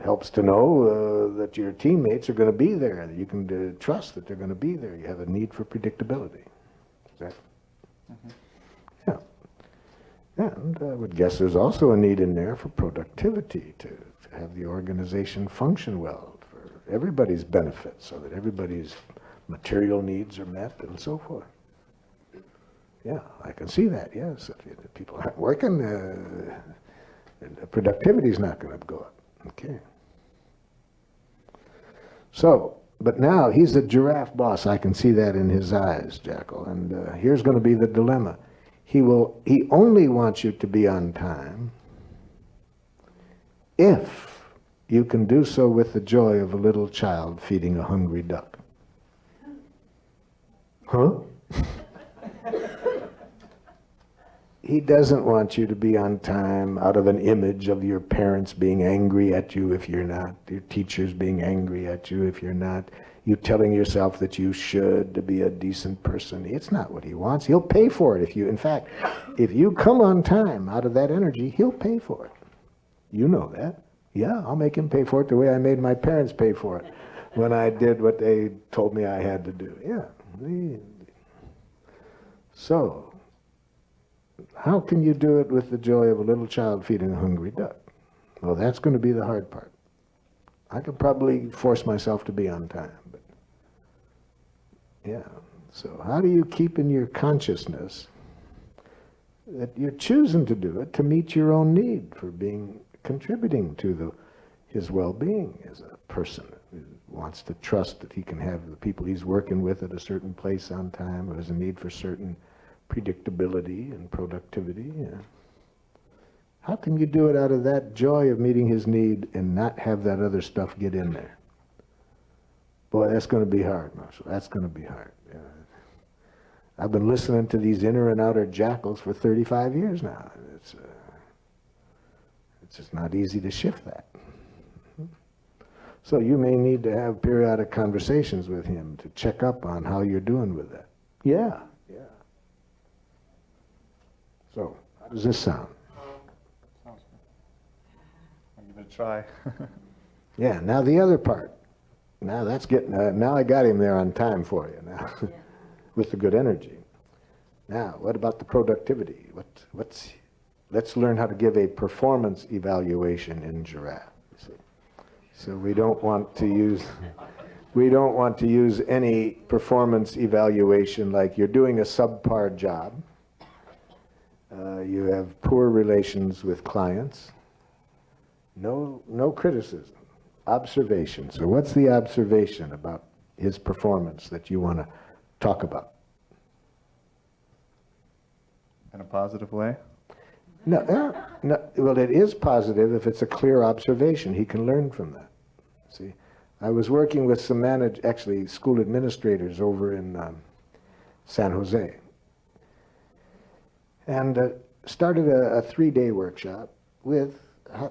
helps to know that your teammates are going to be there, that you can trust that they're going to be there. You have a need for predictability. Is that? Yeah. And I would guess there's also a need in there for productivity, to have the organization function well for everybody's benefit, so that everybody's material needs are met and so forth. Yeah, I can see that, yes. If people aren't working, productivity is not going to go up. Okay. So, but now he's a giraffe boss. I can see that in his eyes, Jackal. And here's going to be the dilemma. He only wants you to be on time if you can do so with the joy of a little child feeding a hungry duck. Huh? He doesn't want you to be on time out of an image of your parents being angry at you if you're not, your teachers being angry at you if you're not, you telling yourself that you should to be a decent person. It's not what he wants. He'll pay for it if you, in fact, if you come on time out of that energy, he'll pay for it. You know that. Yeah, I'll make him pay for it the way I made my parents pay for it when I did what they told me I had to do. Yeah. So, how can you do it with the joy of a little child feeding a hungry duck? Well, that's going to be the hard part. I could probably force myself to be on time, but yeah. So how do you keep in your consciousness that you're choosing to do it to meet your own need for contributing to his well-being as a person who wants to trust that he can have the people he's working with at a certain place on time, or has a need for certain predictability and productivity. Yeah. How can you do it out of that joy of meeting his need and not have that other stuff get in there? Boy, that's going to be hard, Marshall. That's going to be hard. Yeah. I've been listening to these inner and outer jackals for 35 years now. It's just not easy to shift that. So you may need to have periodic conversations with him to check up on how you're doing with that. Yeah. So, how does this sound? Sounds good. I'll give it a try. Yeah, now the other part. Now that's getting, now I got him there on time for you now, with the good energy. Now, what about the productivity? Let's learn how to give a performance evaluation in giraffe. So we don't want to use any performance evaluation like you're doing a subpar job. You have poor relations with clients. No criticism. Observation. So what's the observation about his performance that you want to talk about? In a positive way? No, well, it is positive if it's a clear observation. He can learn from that. See, I was working with some actually school administrators over in San Jose, and started a 3-day workshop with,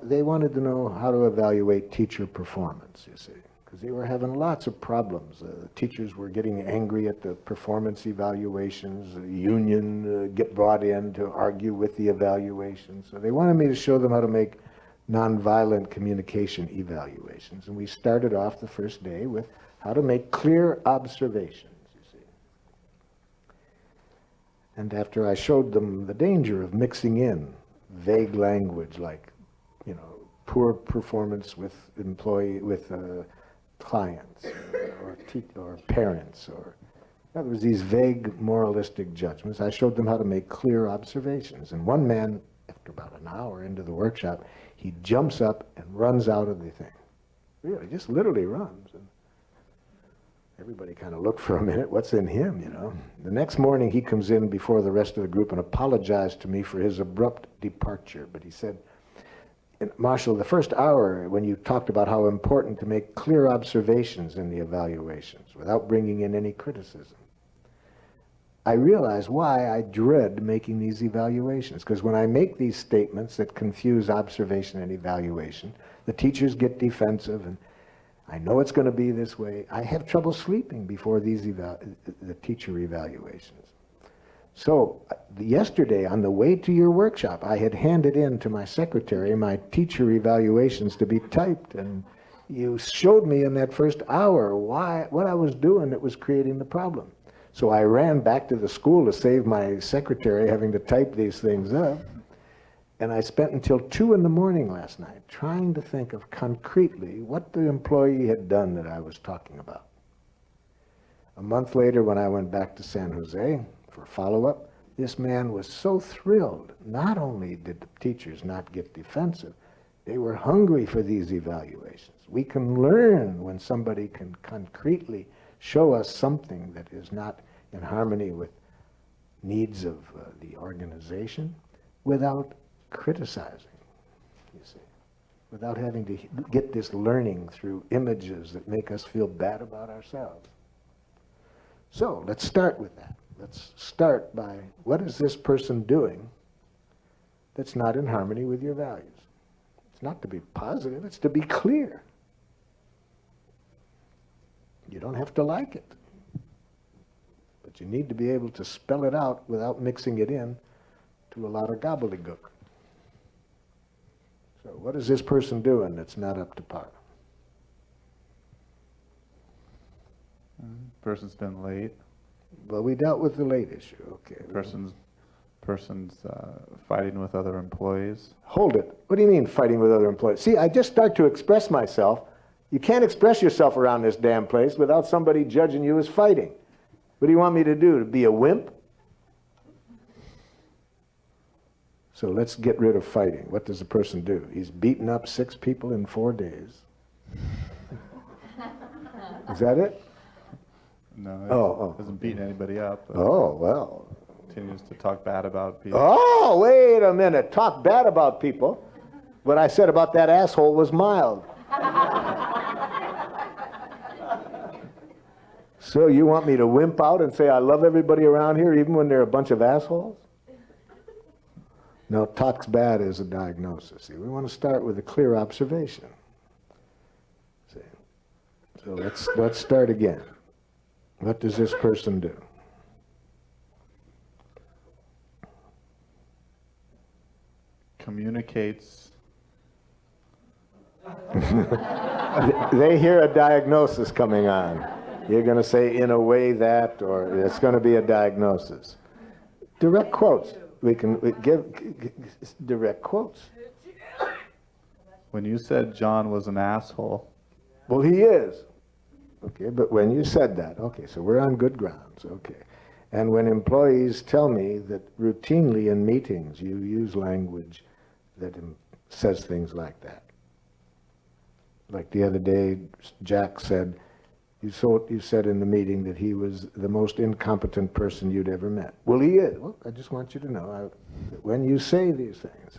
they wanted to know how to evaluate teacher performance, you see, because they were having lots of problems. Teachers were getting angry at the performance evaluations. The union get brought in to argue with the evaluations. So they wanted me to show them how to make nonviolent communication evaluations. And we started off the first day with how to make clear observations. And after I showed them the danger of mixing in vague language like, you know, poor performance with clients or parents, or in other words, these vague moralistic judgments, I showed them how to make clear observations. And one man, after about an hour into the workshop, he jumps up and runs out of the thing. Really, just literally runs. And everybody kind of looked for a minute, what's in him, you know? The next morning he comes in before the rest of the group and apologized to me for his abrupt departure. But he said, Marshall, the first hour when you talked about how important to make clear observations in the evaluations without bringing in any criticism, I realized why I dread making these evaluations. Because when I make these statements that confuse observation and evaluation, the teachers get defensive, and I know it's going to be this way. I have trouble sleeping before these the teacher evaluations. So yesterday on the way to your workshop, I had handed in to my secretary my teacher evaluations to be typed, and you showed me in that first hour what I was doing that was creating the problem. So I ran back to the school to save my secretary having to type these things up. And I spent until 2 in the morning last night trying to think of concretely what the employee had done that I was talking about. A month later, when I went back to San Jose for follow-up, this man was so thrilled. Not only did the teachers not get defensive, they were hungry for these evaluations. We can learn when somebody can concretely show us something that is not in harmony with needs of the organization without criticizing, you see, without having to get this learning through images that make us feel bad about ourselves. So let's start with that. Let's start by, what is this person doing that's not in harmony with your values? It's not to be positive, it's to be clear. You don't have to like it, but you need to be able to spell it out without mixing it in to a lot of gobbledygook. So what is this person doing that's not up to par? Person's been late. Well, we dealt with the late issue, okay. Person's fighting with other employees. Hold it. What do you mean fighting with other employees? See, I just start to express myself. You can't express yourself around this damn place without somebody judging you as fighting. What do you want me to do, to be a wimp? So let's get rid of fighting. What does the person do? He's beaten up 6 people in 4 days. Is that it? No, he hasn't beaten anybody up. Oh, well. Continues to talk bad about people. Oh, wait a minute. Talk bad about people. What I said about that asshole was mild. So you want me to wimp out and say I love everybody around here even when they're a bunch of assholes? No, talks bad is a diagnosis. See, we want to start with a clear observation. See? So let's start again. What does this person do? Communicates. They hear a diagnosis coming on. You're going to say in a way that, or it's going to be a diagnosis. Direct quotes. We give direct quotes. When you said John was an asshole. Well, he is. Okay, but when you said that, okay, so we're on good grounds, okay. And when employees tell me that routinely in meetings you use language that says things like that. Like the other day, Jack said, you said in the meeting that he was the most incompetent person you'd ever met. Well, he is. Well, I just want you to know, that when you say these things,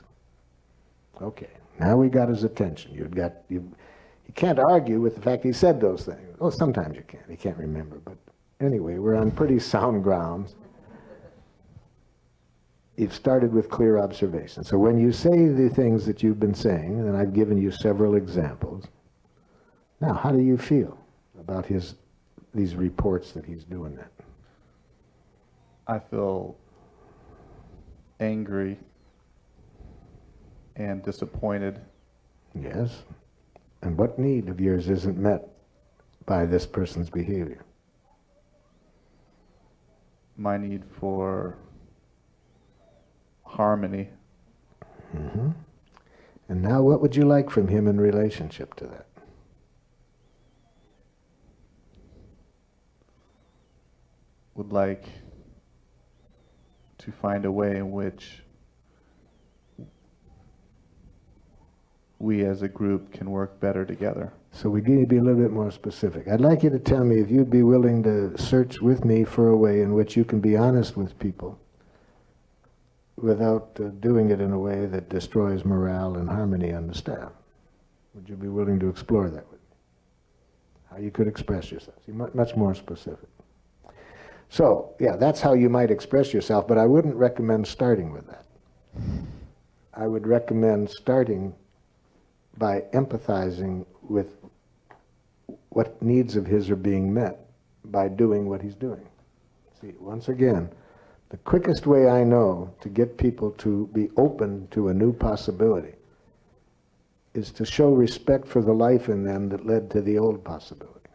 okay, now we got his attention. You can't argue with the fact he said those things. Oh, sometimes you can. He can't remember. But anyway, we're on pretty sound grounds. You've started with clear observation. So when you say the things that you've been saying, and I've given you several examples, now how do you feel about these reports that he's doing that? I feel angry and disappointed. Yes. And what need of yours isn't met by this person's behavior? My need for harmony. Mm-hmm. And now what would you like from him in relationship to that? Would like to find a way in which we as a group can work better together. So we need to be a little bit more specific. I'd like you to tell me if you'd be willing to search with me for a way in which you can be honest with people without doing it in a way that destroys morale and harmony on the staff. Would you be willing to explore that with me? How you could express yourself. See, much more specific. So, yeah, that's how you might express yourself, but I wouldn't recommend starting with that. I would recommend starting by empathizing with what needs of his are being met by doing what he's doing. See, once again, The quickest way I know to get people to be open to a new possibility is to show respect for the life in them that led to the old possibility,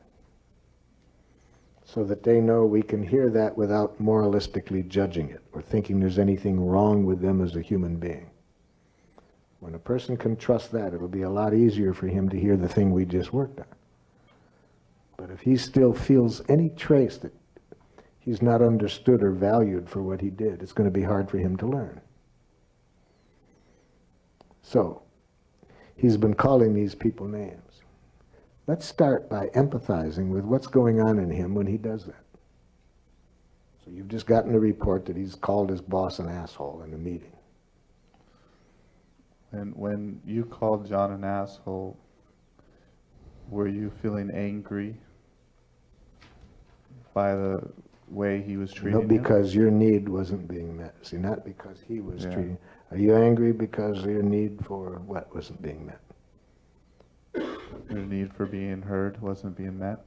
so that they know we can hear that without moralistically judging it or thinking there's anything wrong with them as a human being. When a person can trust that, it'll be a lot easier for him to hear the thing we just worked on. But if he still feels any trace that he's not understood or valued for what he did, it's going to be hard for him to learn. So, he's been calling these people names. Let's start by empathizing with what's going on in him when he does that. So you've just gotten a report that he's called his boss an asshole in a meeting. And when you called John an asshole, were you feeling angry by the way he was treating No, you? because your need wasn't being met. See, not because he was treating. Are you angry because your need for what wasn't being met? Your need for being heard wasn't being met?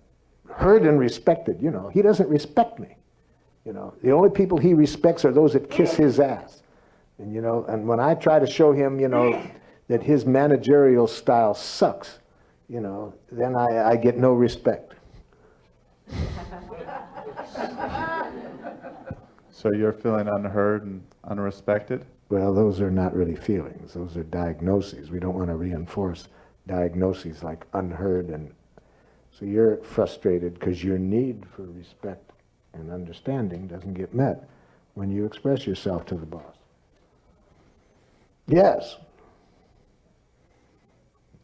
Heard and respected, you know. He doesn't respect me. You know, the only people he respects are those that kiss his ass. And, you know, and when I try to show him, you know, that his managerial style sucks, you know, then I get no respect. So you're feeling unheard and unrespected? Well, those are not really feelings. Those are diagnoses. We don't want to reinforce diagnoses like unheard. And so you're frustrated because your need for respect and understanding doesn't get met when you express yourself to the boss. Yes.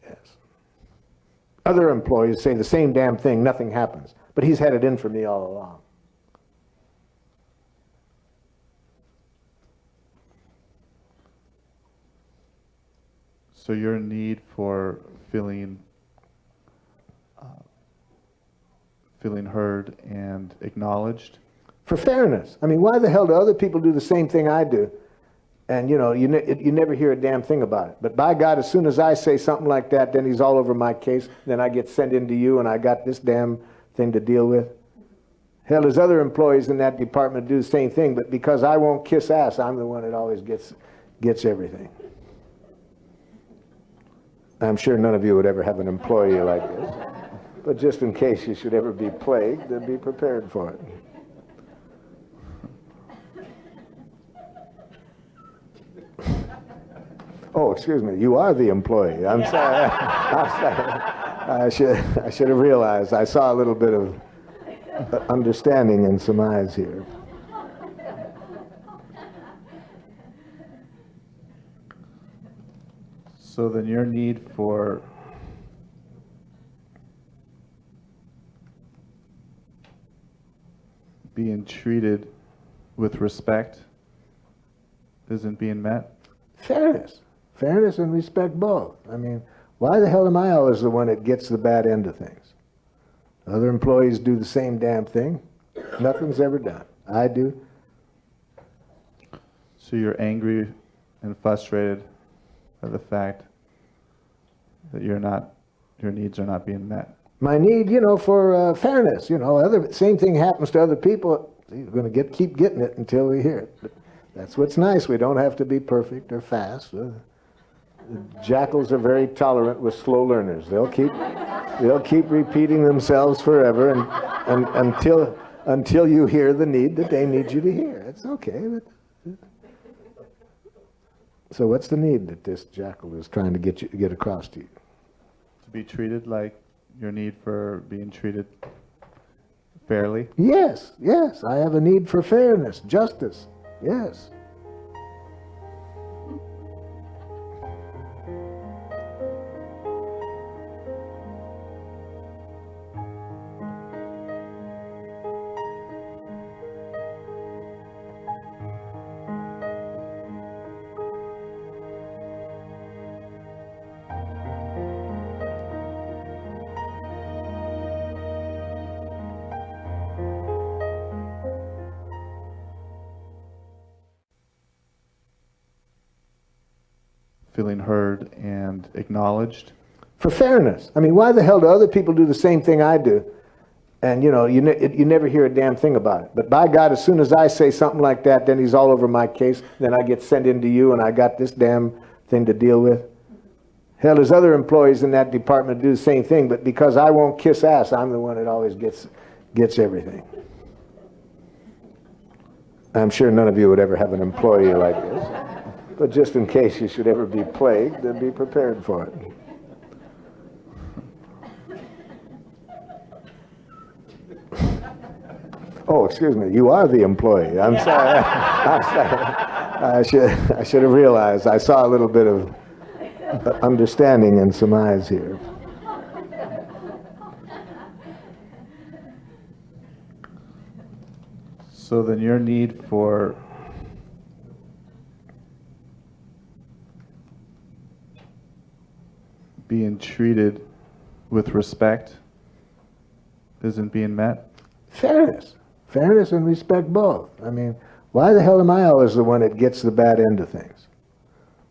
Yes. Other employees say the same damn thing, nothing happens. But he's had it in for me all along. So your need for feeling heard and acknowledged? For fairness. I mean, why the hell do other people do the same thing I do? And, you know, you never hear a damn thing about it. But by God, as soon as I say something like that, then he's all over my case. Then I get sent into you, and I got this damn thing to deal with. Hell, there's other employees in that department do the same thing, but because I won't kiss ass, I'm the one that always gets everything. I'm sure none of you would ever have an employee like this. But just in case you should ever be plagued, then be prepared for it. Oh, excuse me, you are the employee. I'm sorry. I'm sorry. I should have realized. I saw a little bit of understanding in some eyes here. So then your need for being treated with respect isn't being met? Fairness. Fairness and respect both. I mean, why the hell am I always the one that gets the bad end of things? Other employees do the same damn thing. Nothing's ever done. I do. So you're angry and frustrated by the fact that your needs are not being met. My need, you know, for fairness. You know, same thing happens to other people. You're going to keep getting it until we hear it. But that's what's nice. We don't have to be perfect or fast. The jackals are very tolerant with slow learners. They'll keep repeating themselves forever and until you hear the need that they need you to hear. It's okay. So what's the need that this jackal is trying to get across to you? To be treated like your need for being treated fairly? Yes, yes. I have a need for fairness, justice. Yes. Feeling heard and acknowledged? For fairness. I mean, why the hell do other people do the same thing I do? And you know, you never hear a damn thing about it. But by God, as soon as I say something like that, then he's all over my case. Then I get sent into you, and I got this damn thing to deal with. Hell, there's other employees in that department do the same thing, but because I won't kiss ass, I'm the one that always gets everything. I'm sure none of you would ever have an employee like this. But just in case you should ever be plagued, then be prepared for it. Oh, excuse me, you are the employee. I'm sorry. I'm sorry. I should have realized. I saw a little bit of understanding in some eyes here. So then your need for being treated with respect isn't being met? Fairness. Fairness and respect both. I mean, why the hell am I always the one that gets the bad end of things?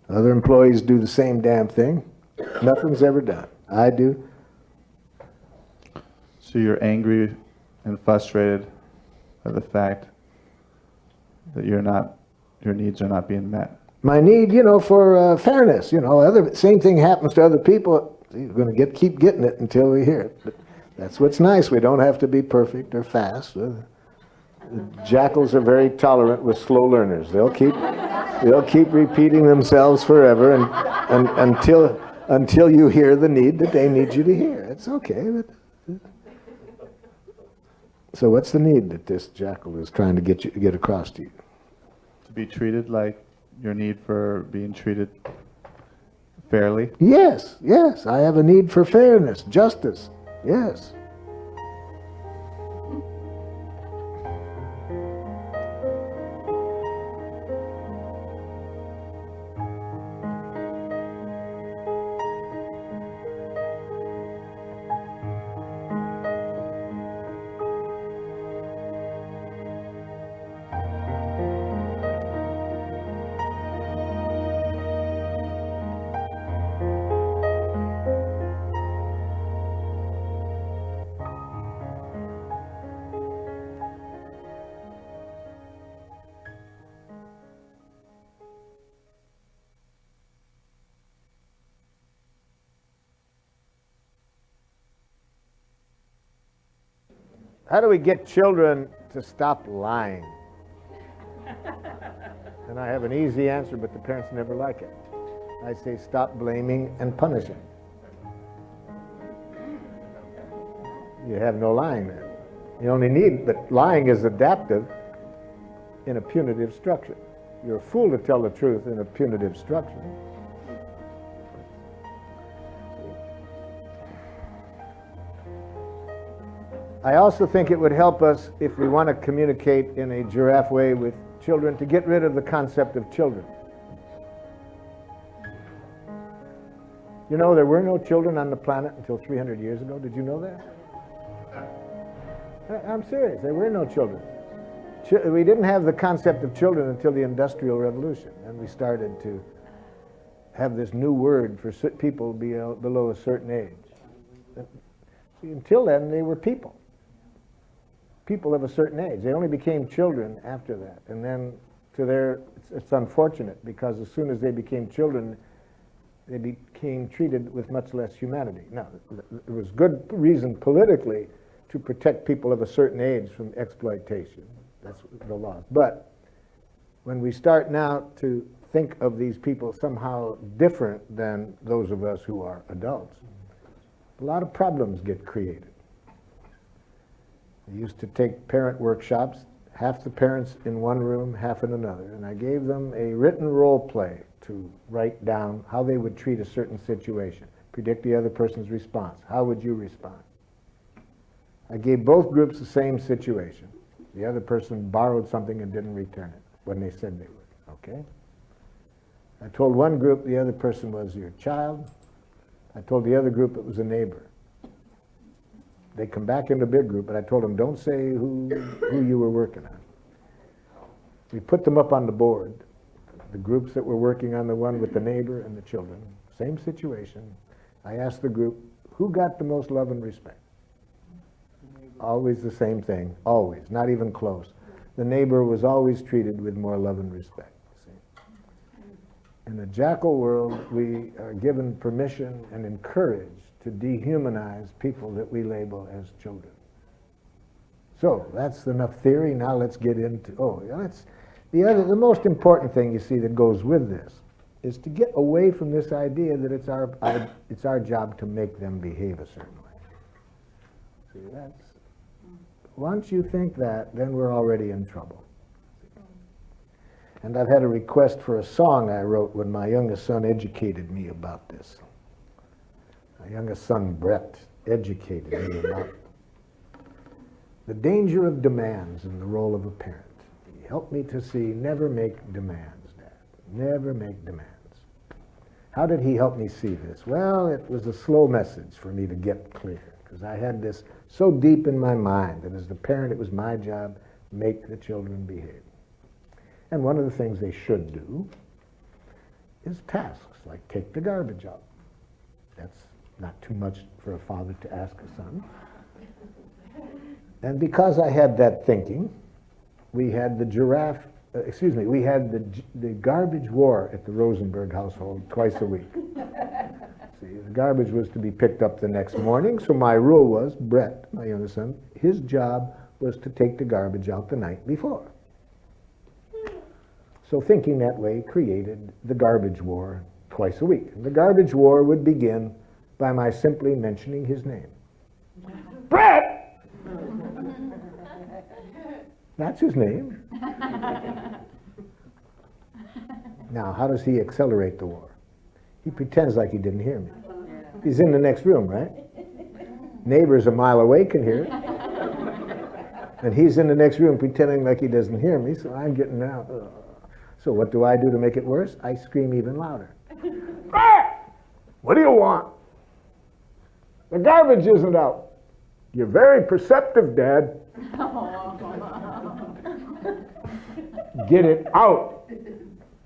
Other employees do the same damn thing. Nothing's ever done. I do. So you're angry and frustrated by the fact that your needs are not being met. My need, you know, for fairness. You know, same thing happens to other people. You're going to keep getting it until we hear it. But that's what's nice. We don't have to be perfect or fast. The jackals are very tolerant with slow learners. They'll keep repeating themselves forever and until you hear the need that they need you to hear. It's okay. So what's the need that this jackal is trying to get across to you? To be treated like your need for being treated fairly? Yes, yes. I have a need for fairness, justice. Yes. How do we get children to stop lying? And I have an easy answer, but the parents never like it. I say stop blaming and punishing. You have no lying then. You only need, but lying is adaptive in a punitive structure. You're a fool to tell the truth in a punitive structure. I also think it would help us, if we want to communicate in a giraffe way with children, to get rid of the concept of children. You know, there were no children on the planet until 300 years ago. Did you know that? I'm serious. There were no children. We didn't have the concept of children until the Industrial Revolution, and we started to have this new word for people below a certain age. See, until then, they were people. People of a certain age. They only became children after that. And then it's unfortunate, because as soon as they became children, they became treated with much less humanity. Now, there was good reason politically to protect people of a certain age from exploitation. That's the law. But when we start now to think of these people somehow different than those of us who are adults, a lot of problems get created. I used to take parent workshops, half the parents in one room, half in another, and I gave them a written role play to write down how they would treat a certain situation, predict the other person's response. How would you respond? I gave both groups the same situation. The other person borrowed something and didn't return it when they said they would, okay? I told one group the other person was your child. I told the other group it was a neighbor. They come back in the big group, but I told them, don't say who you were working on. We put them up on the board, the groups that were working on the one with the neighbor and the children, same situation. I asked the group, who got the most love and respect? Always the same thing, always, not even close. The neighbor was always treated with more love and respect. See? In the jackal world, we are given permission and encouraged to dehumanize people that we label as children. So that's enough theory. Now let's get into, the most important thing you see that goes with this is to get away from this idea that it's our job to make them behave a certain way. See, once you think that, then we're already in trouble. And I've had a request for a song I wrote when my youngest son educated me about this. My youngest son, Brett, educated me about the danger of demands in the role of a parent. He helped me to see, never make demands, Dad. Never make demands. How did he help me see this? Well, it was a slow message for me to get clear, because I had this so deep in my mind that as the parent it was my job to make the children behave. And one of the things they should do is tasks, like take the garbage out. That's not too much for a father to ask a son. And because I had that thinking, we had the the garbage war at the Rosenberg household twice a week. See, the garbage was to be picked up the next morning, so my rule was, Brett, my youngest son, his job was to take the garbage out the night before. So thinking that way created the garbage war twice a week. And the garbage war would begin by my simply mentioning his name. Brett! That's his name. Now, how does he accelerate the war? He pretends like he didn't hear me. He's in the next room, right? Neighbors a mile away can hear it. And he's in the next room pretending like he doesn't hear me, so I'm getting out. So what do I do to make it worse? I scream even louder. What do you want? The garbage isn't out. You're very perceptive, Dad. Get it out.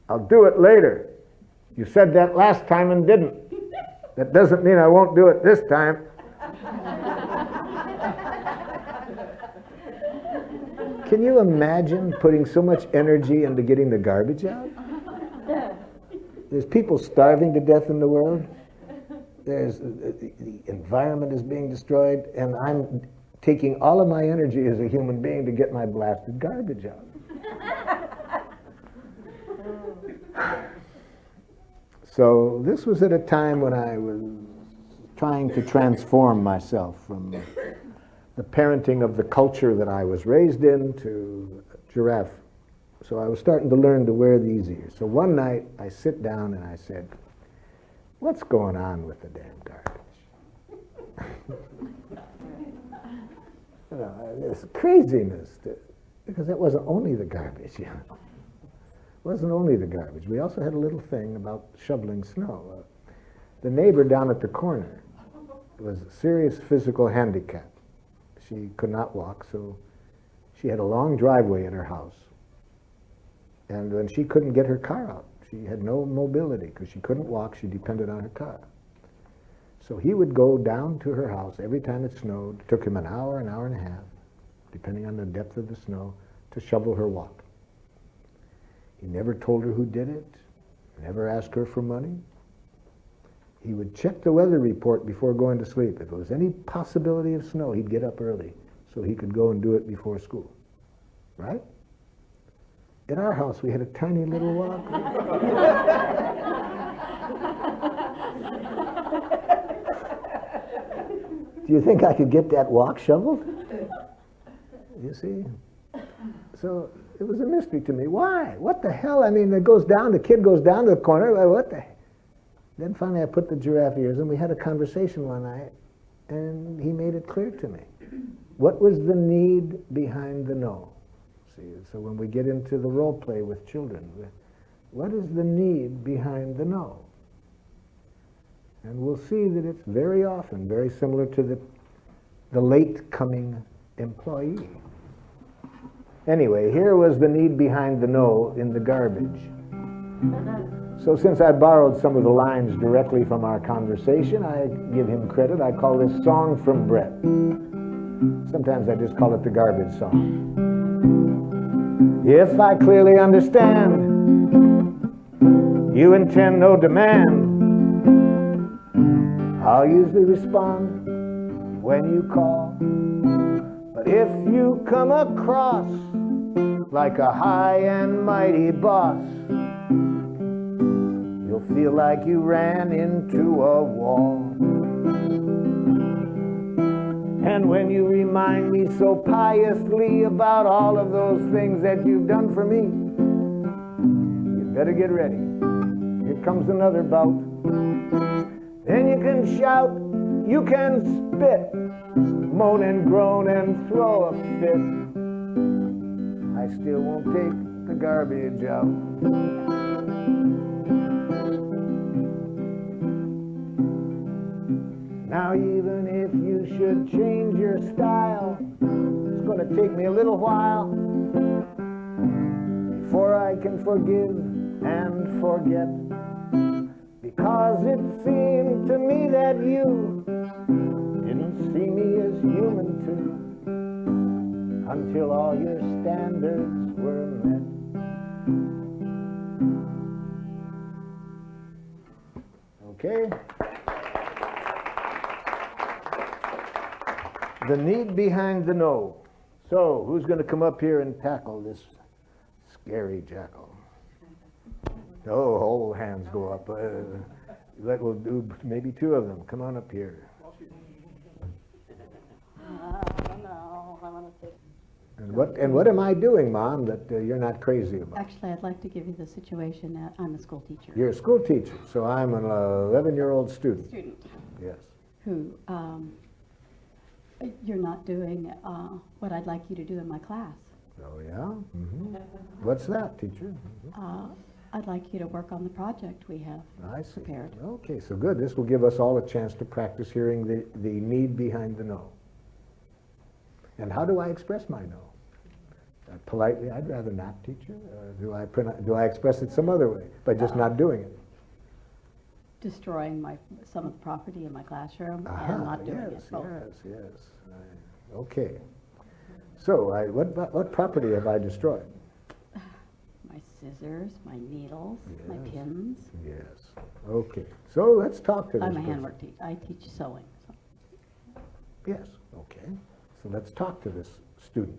I'll do it later. You said that last time and didn't. That doesn't mean I won't do it this time. Can you imagine putting so much energy into getting the garbage out? There's people starving to death in the world. The environment is being destroyed, and I'm taking all of my energy as a human being to get my blasted garbage out. So this was at a time when I was trying to transform myself from the parenting of the culture that I was raised in to giraffe. So I was starting to learn to wear these ears. So one night I sit down and I said, what's going on with the damn garbage? You know, this craziness, because it wasn't only the garbage, you know. It wasn't only the garbage. We also had a little thing about shoveling snow. The neighbor down at the corner was a serious physical handicap. She could not walk, so she had a long driveway in her house. And when she couldn't get her car out, she had no mobility because she couldn't walk, she depended on her car. So he would go down to her house every time it snowed. It took him an hour and a half, depending on the depth of the snow, to shovel her walk. He never told her who did it, never asked her for money. He would check the weather report before going to sleep. If there was any possibility of snow, he'd get up early so he could go and do it before school. Right? At our house, we had a tiny little walk. Do you think I could get that walk shoveled? You see? So it was a mystery to me. Why? What the hell? I mean, the kid goes down to the corner. What the hell? Then finally I put the giraffe ears and we had a conversation one night and he made it clear to me. What was the need behind the no? See, so when we get into the role play with children, what is the need behind the no? And we'll see that it's very often very similar to the late coming employee. Anyway, here was the need behind the no in the garbage. So since I borrowed some of the lines directly from our conversation, I give him credit. I call this Song from Brett. Sometimes I just call it the garbage song. If I clearly understand you intend no demand, I'll usually respond when you call. But if you come across like a high and mighty boss, you'll feel like you ran into a wall. And when you remind me so piously about all of those things that you've done for me, you better get ready. Here comes another bout. Then you can shout, you can spit, moan and groan and throw a fit. I still won't take the garbage out. Now even if you should change your style, it's gonna take me a little while before I can forgive and forget. Because it seemed to me that you didn't see me as human too, until all your standards were met. Okay? The need behind the no. So, who's going to come up here and tackle this scary jackal? Oh, all hands go up. We'll do maybe two of them. Come on up here. No, I want to say. And what am I doing, Mom, that you're not crazy about? Actually, I'd like to give you the situation that I'm a school teacher. You're a school teacher, so I'm an 11-year-old student. Yes. Who, you're not doing what I'd like you to do in my class. Oh, yeah? Mm-hmm. What's that, teacher? I'd like you to work on the project we have prepared. Okay, so good. This will give us all a chance to practice hearing the need behind the no. And how do I express my no? Politely, I'd rather not, teacher. Do I express it some other way by just not doing it? Destroying some of the property in my classroom and not doing it. Yes. Okay. So, what property have I destroyed? My scissors, my needles, my pins. Yes. Okay. So let's talk to this I'm a person. handwork teacher. I teach sewing. So. Yes. Okay. So let's talk to this student.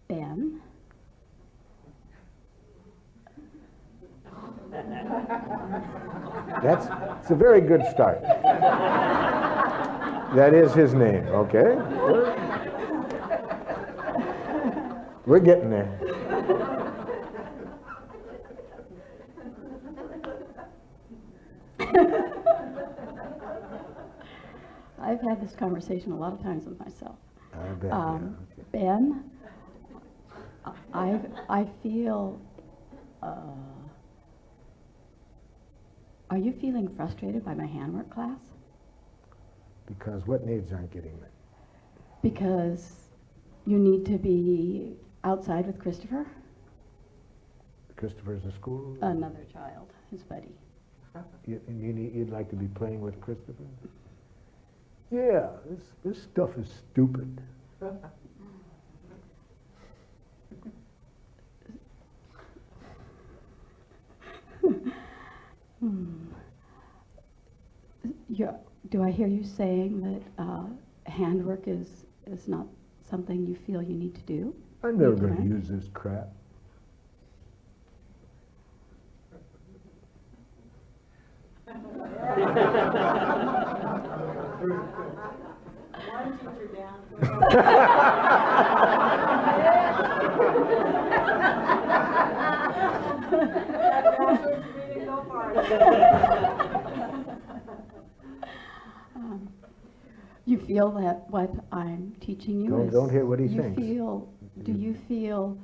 Ben. It's a very good start. That is his name. Okay. We're getting there. I've had this conversation a lot of times with myself. I bet, yeah. Okay. Ben, I feel, are you feeling frustrated by my handwork class? Because what needs aren't getting met? Because you need to be outside with Christopher? Christopher's a school? Another child, his buddy. You'd like to be playing with Christopher? Yeah, this stuff is stupid. Do I hear you saying that handwork is not something you feel you need to do? I'm never going to use this crap. One teacher down. You feel that what I'm teaching you is... Don't hear what he thinks. Do you feel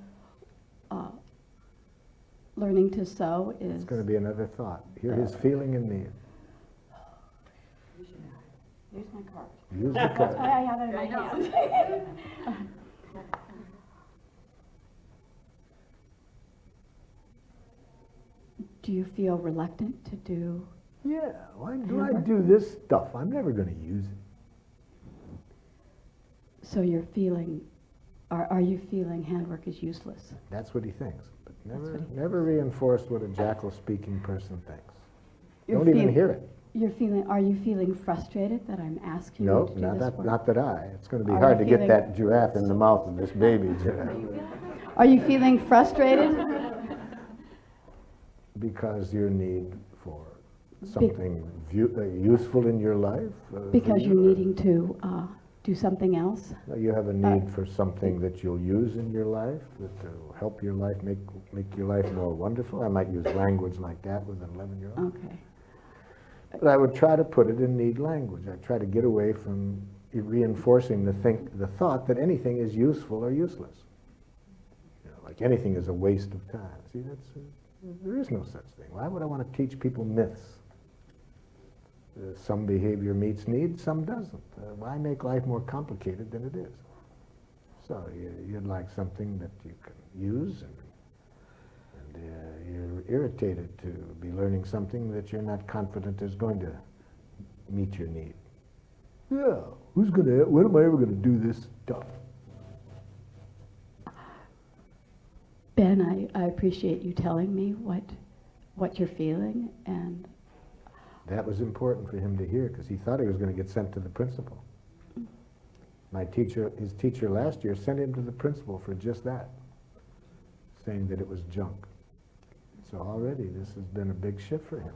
learning to sew is... It's going to be another thought. Hear his feeling in me. Here's my card. Use the card. I have it in my hand. Do you feel reluctant to do... Yeah, why do I do this stuff? I'm never going to use it. So you're feeling, are you feeling handwork is useless? That's what he thinks. But That's what he never reinforce what a jackal-speaking person thinks. You're Don't even feel- hear it. Are you feeling frustrated that I'm asking No, you to do this work? not that I. It's going to be Are hard you to get feeling- that giraffe in the mouth of this baby giraffe. Are you feeling frustrated? Because your need for something useful in your life? Because you're needing to do something else? You have a need for something that you'll use in your life, that will help your life, make your life more wonderful. I might use language like that with an 11-year-old. Okay. But I would try to put it in neat language. I'd try to get away from reinforcing the thought that anything is useful or useless. You know, like anything is a waste of time. See, there is no such thing. Why would I want to teach people myths? Some behavior meets needs, some doesn't. Why make life more complicated than it is? So you'd like something that you can use, and you're irritated to be learning something that you're not confident is going to meet your need. Yeah, when am I ever going to do this stuff? Ben, I appreciate you telling me what you're feeling, and That was important for him to hear because he thought he was going to get sent to the principal. His teacher last year sent him to the principal for just that, saying that it was junk. So already this has been a big shift for him.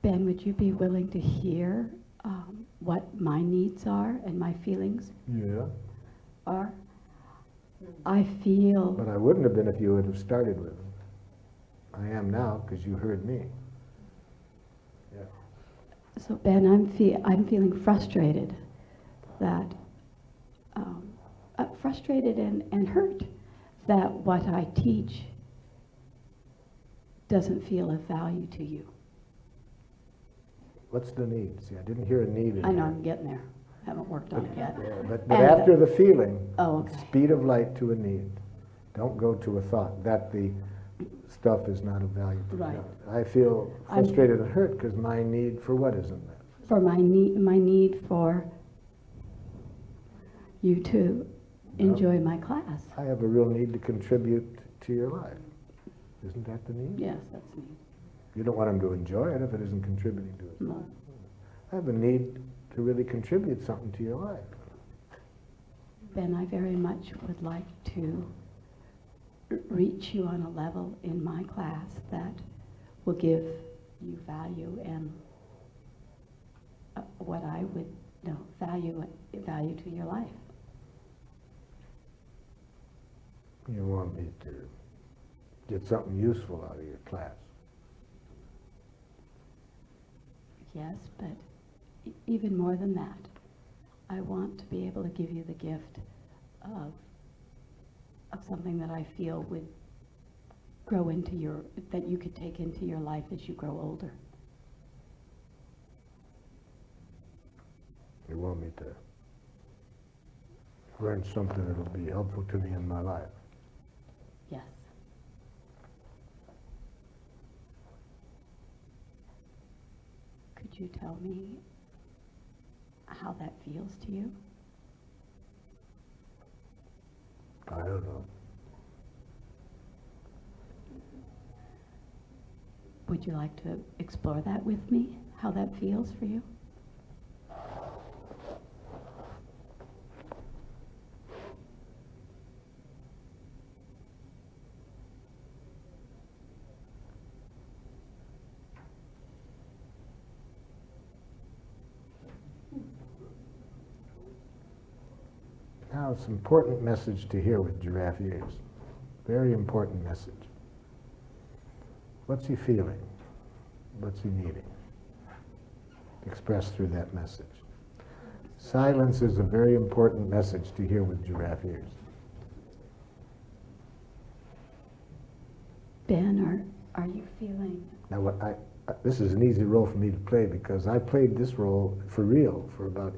Ben, would you be willing to hear what my needs are and my feelings Yeah. are? I feel... But I wouldn't have been if you would have started with him. I am now because you heard me. Yeah. So Ben, I'm feeling frustrated that, frustrated and hurt that what I teach doesn't feel of value to you. What's the need? See, I didn't hear a need in I know, here. I'm getting there. Haven't worked on it yet. Yeah, but And- after the feeling, Oh, okay. speed of light to a need. Don't go to a thought that the stuff is not of value to Right. you. I feel frustrated and hurt because my need for what isn't met. For my need for you to enjoy my class. I have a real need to contribute to your life. Isn't that the need? Yes, that's me. You don't want him to enjoy it if it isn't contributing to his No. life. I have a need to really contribute something to your life. Ben, I very much would like to reach you on a level in my class that will give you value and what I would know, value to your life. You want me to get something useful out of your class. Yes, but even more than that, I want to be able to give you the gift of something that I feel would grow into that you could take into your life as you grow older. You want me to learn something that'll be helpful to me in my life. Yes. Could you tell me how that feels to you? I don't know. Would you like to explore that with me, how that feels for you? Now, it's an important message to hear with giraffe ears. Very important message. What's he feeling? What's he needing? Expressed through that message. Silence is a very important message to hear with giraffe ears. Ben, are you feeling... Now, this is an easy role for me to play because I played this role for real for about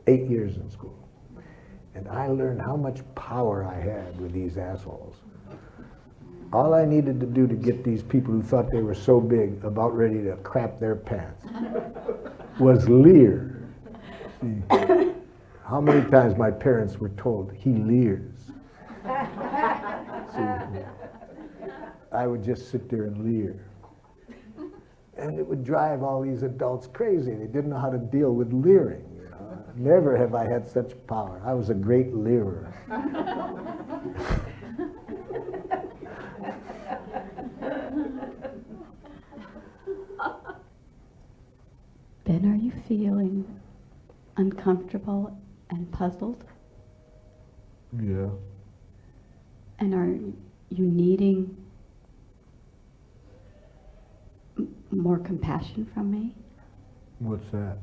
8 years in school. And I learned how much power I had with these assholes. All I needed to do to get these people who thought they were so big about ready to crap their pants was leer. See? How many times my parents were told, he leers. See, I would just sit there and leer. And it would drive all these adults crazy. They didn't know how to deal with leering. You know? Never have I had such power. I was a great leerer. Ben, are you feeling uncomfortable and puzzled? Yeah. And are you needing more compassion from me? What's that?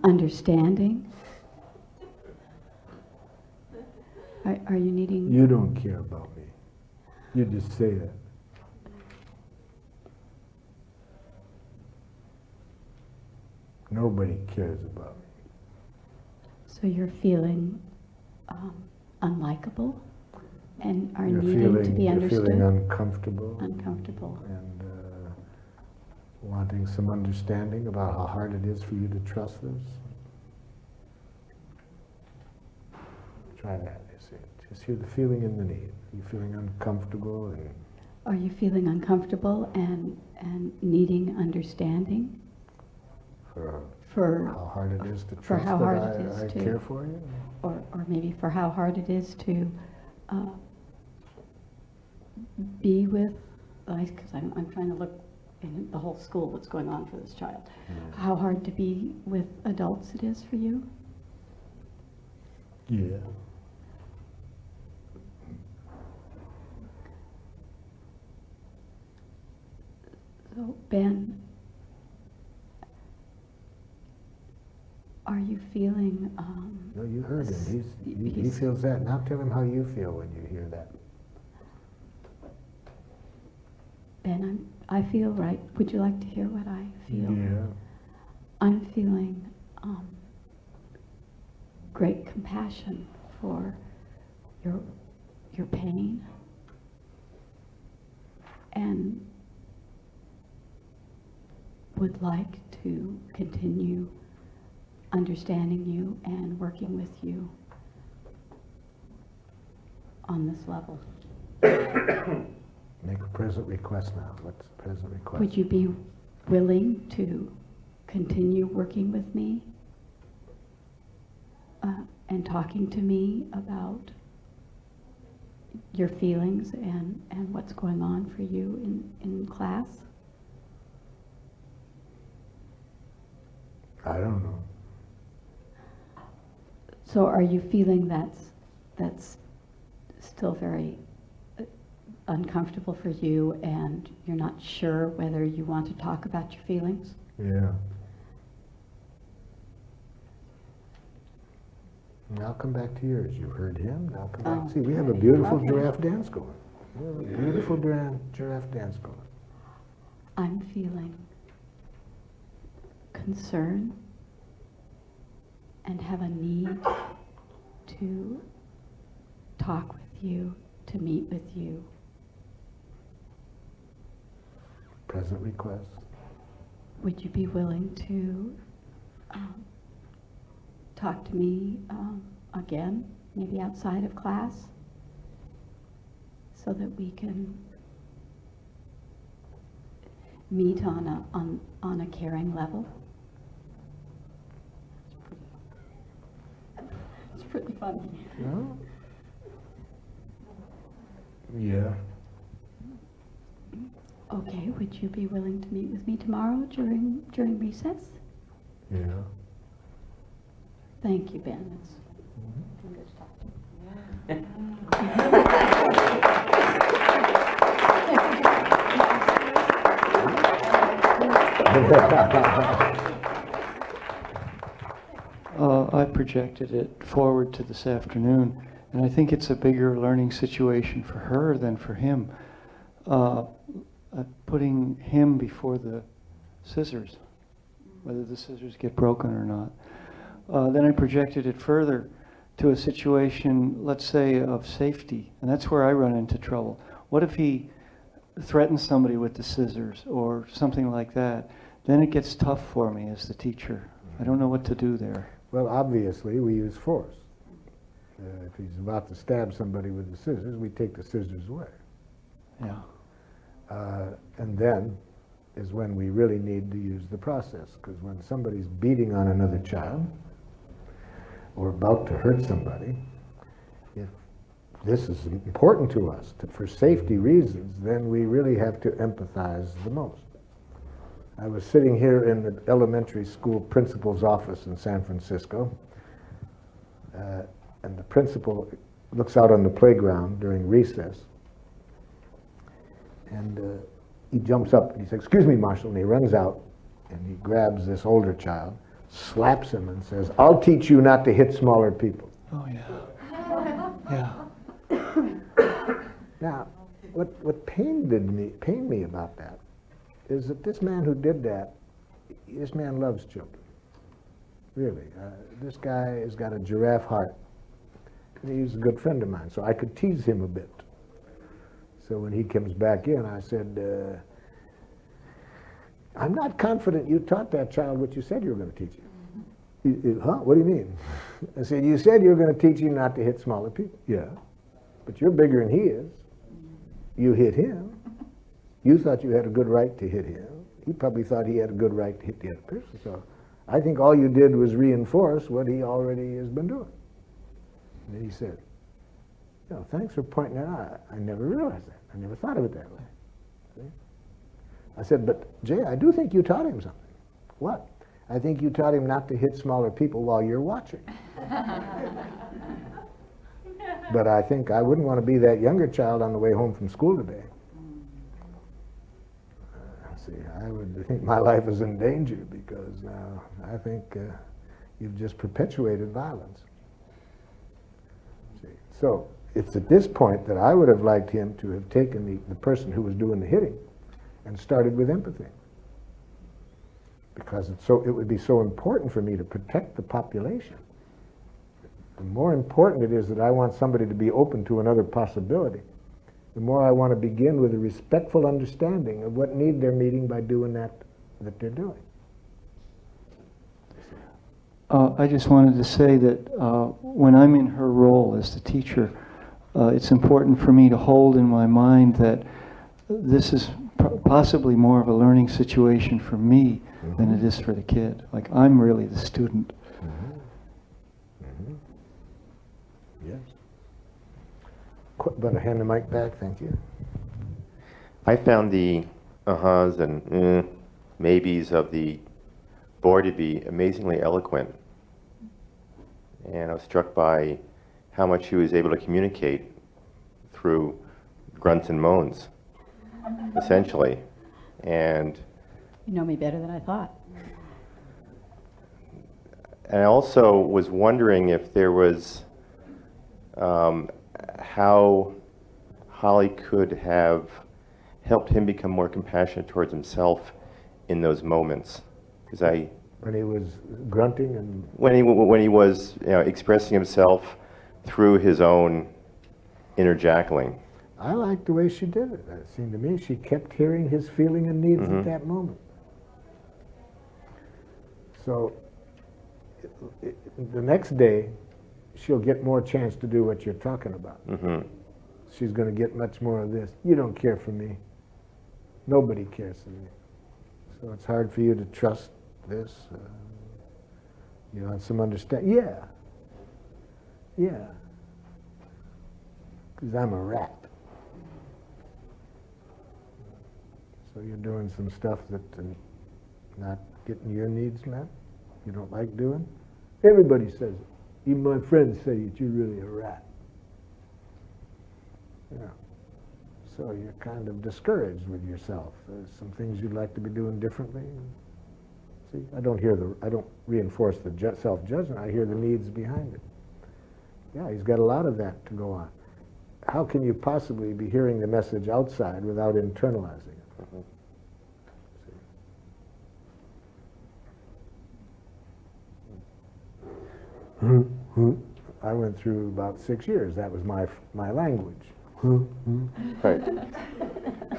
Understanding? Are you needing... You don't care about me. You just say that. Nobody cares about me. So you're feeling unlikable and are You're needing to feeling, be you're understood? feeling uncomfortable. Uncomfortable. And wanting some understanding about how hard it is for you to trust this. Try that, you see. Just hear the feeling and the need. Are you feeling uncomfortable and... Are you feeling uncomfortable and needing understanding? For how hard it is to trust how hard that it is I to- care for you? Or maybe for how hard it is to be with, because I'm trying to look in the whole school what's going on for this child. Yeah. How hard to be with adults it is for you? Yeah. So, Ben, are you feeling... No, you heard him. He feels that. Now tell him how you feel when you hear that. Ben, I feel right. Would you like to hear what I feel? Yeah. I'm feeling great compassion for your pain, and would like to continue understanding you and working with you on this level. Make a present request now. What's the present request? Would you be willing to continue working with me and talking to me about your feelings and what's going on for you in class? I don't know. So are you feeling that's still very uncomfortable for you, and you're not sure whether you want to talk about your feelings? Yeah. Now come back to yours. You heard him. Now come back. Oh. See, we have a beautiful Okay. giraffe dance going. We have a beautiful giraffe dance going. I'm feeling concern and have a need to talk with you, to meet with you. Present request. Would you be willing to talk to me again, maybe outside of class, so that we can meet on a caring level? It's pretty funny. No? Yeah. Okay, would you be willing to meet with me tomorrow during recess? Yeah. Thank you, Ben. It's been good to talk to you. I projected it forward to this afternoon, and I think it's a bigger learning situation for her than for him. Putting him before the scissors, whether the scissors get broken or not. Then I projected it further to a situation, let's say, of safety, and that's where I run into trouble. What if he threatens somebody with the scissors or something like that? Then it gets tough for me as the teacher. I don't know what to do there. Well, obviously, we use force. If he's about to stab somebody with the scissors, we take the scissors away. Yeah. And then is when we really need to use the process, because when somebody's beating on another child or about to hurt somebody, if this is important to us for safety reasons, then we really have to empathize the most. I was sitting here in the elementary school principal's office in San Francisco, and the principal looks out on the playground during recess, and he jumps up and he says, "Excuse me, Marshall," and he runs out and he grabs this older child, slaps him and says, "I'll teach you not to hit smaller people." Oh, yeah. Yeah. Now, what pained me about that is that this man who did that, this man loves children. Really. This guy has got a giraffe heart. And he's a good friend of mine, so I could tease him a bit. So when he comes back in, I said, "I'm not confident you taught that child what you said you were going to teach him." "Huh? What do you mean?" I said, "You said you were going to teach him not to hit smaller people." "Yeah, but you're bigger than he is. You hit him. You thought you had a good right to hit him. He probably thought he had a good right to hit the other person. So I think all you did was reinforce what he already has been doing." And then he said, "Thanks for pointing that out. I never realized that. I never thought of it that way." See? I said, "But Jay, I do think you taught him something." "What?" "I think you taught him not to hit smaller people while you're watching." "But I think I wouldn't want to be that younger child on the way home from school today." See, I would think my life is in danger, because now I think you've just perpetuated violence. See, so it's at this point that I would have liked him to have taken the person who was doing the hitting and started with empathy, because it would be so important for me to protect the population. The more important it is that I want somebody to be open to another possibility, the more I want to begin with a respectful understanding of what need they're meeting by doing that they're doing. I just wanted to say that when I'm in her role as the teacher, it's important for me to hold in my mind that this is possibly more of a learning situation for me than it is for the kid. Like, I'm really the student. Yes. But I hand the mic back, thank you. I found the uh-huhs and maybes of the board to be amazingly eloquent. And I was struck by how much he was able to communicate through grunts and moans, essentially. And You know me better than I thought. I also was wondering if there was how Holly could have helped him become more compassionate towards himself in those moments. Because when he was grunting and when he was expressing himself through his own inner jackling. I liked the way she did it. It seemed to me she kept hearing his feeling and needs at that moment. So the next day, she'll get more chance to do what you're talking about. She's going to get much more of this. "You don't care for me. Nobody cares for me. So it's hard for you to trust this. You want some understanding." "Yeah. Yeah. Because I'm a rat." So you're doing some stuff that's not getting your needs met? You don't like doing? Everybody says it. Even my friends say that you're really a rat. Yeah. So you're kind of discouraged with yourself. There's some things you'd like to be doing differently. See, I don't reinforce the self-judgment. I hear the needs behind it. Yeah, he's got a lot of that to go on. How can you possibly be hearing the message outside without internalizing it? I went through about 6 years. That was my language. Right.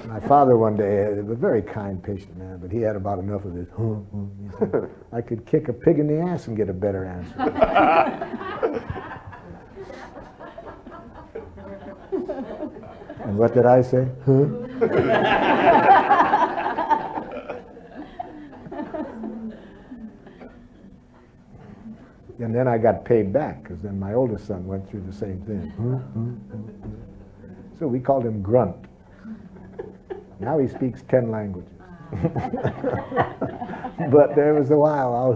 My father one day, a very kind, patient man, but he had about enough of this. He said, I could kick a pig in the ass and get a better answer. And what did I say? And then I got paid back, because then my oldest son went through the same thing. So we called him Grunt. Now he speaks 10 languages. But there was a while,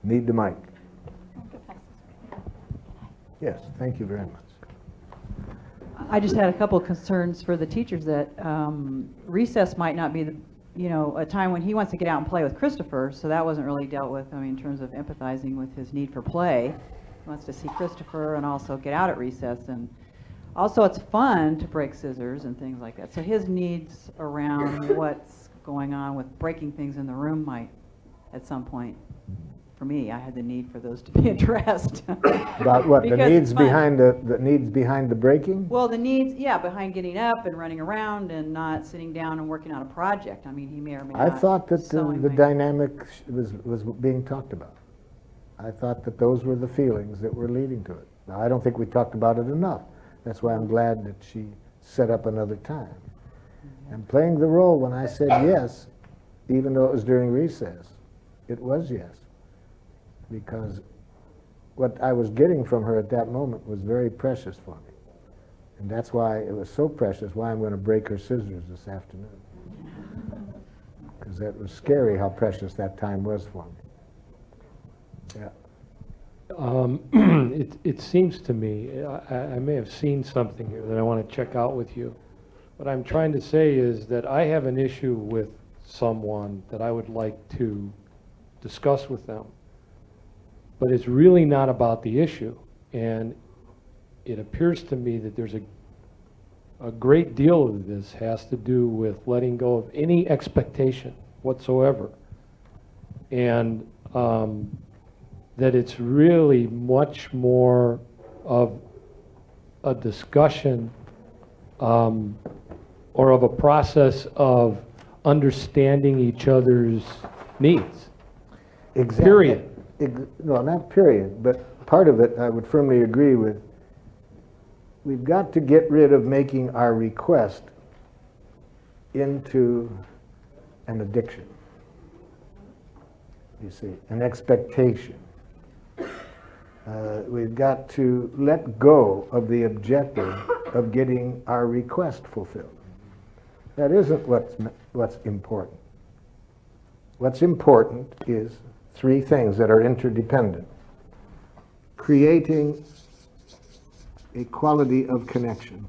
Need the mic. Yes, thank you very much. I just had a couple of concerns for the teachers that recess might not be the, a time when he wants to get out and play with Christopher, so that wasn't really dealt with, in terms of empathizing with his need for play. He wants to see Christopher and also get out at recess, and also it's fun to break scissors and things like that. So his needs around what's going on with breaking things in the room might, at some point, for me, I had the need for those to be addressed. About what? The needs behind the needs behind the breaking? Well, the needs, behind getting up and running around and not sitting down and working on a project. I mean, he may or may not. I thought that the dynamic was being talked about. I thought that those were the feelings that were leading to it. Now, I don't think we talked about it enough. That's why I'm glad that she set up another time. And playing the role when I said yes, even though it was during recess, it was yes. Because what I was getting from her at that moment was very precious for me. And that's why it was so precious, why I'm going to break her scissors this afternoon. Because that was scary how precious that time was for me. Yeah. It seems to me, I may have seen something here that I want to check out with you. What I'm trying to say is that I have an issue with someone that I would like to discuss with them. But it's really not about the issue. And it appears to me that there's a great deal of this has to do with letting go of any expectation whatsoever. And that it's really much more of a discussion or of a process of understanding each other's needs. Exactly. Period. No, not period, but part of it I would firmly agree with. We've got to get rid of making our request into an addiction. You see, an expectation. We've got to let go of the objective of getting our request fulfilled. That isn't what's important. What's important is three things that are interdependent. Creating a quality of connection.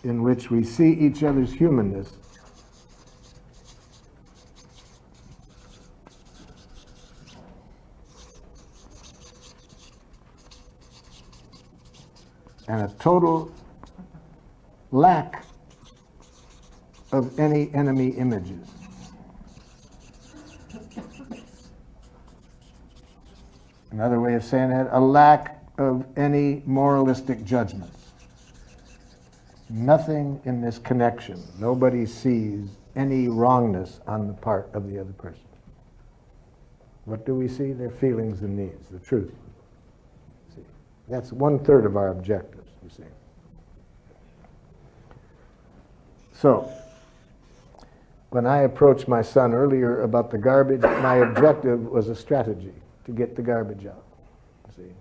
In which we see each other's humanness and a total lack of any enemy images. Another way of saying that, a lack of any moralistic judgments. Nothing in this connection. Nobody sees any wrongness on the part of the other person. What do we see? Their feelings and needs, the truth. See, that's 1/3 of our objectives, you see. So, when I approached my son earlier about the garbage, my objective was a strategy to get the garbage out. See.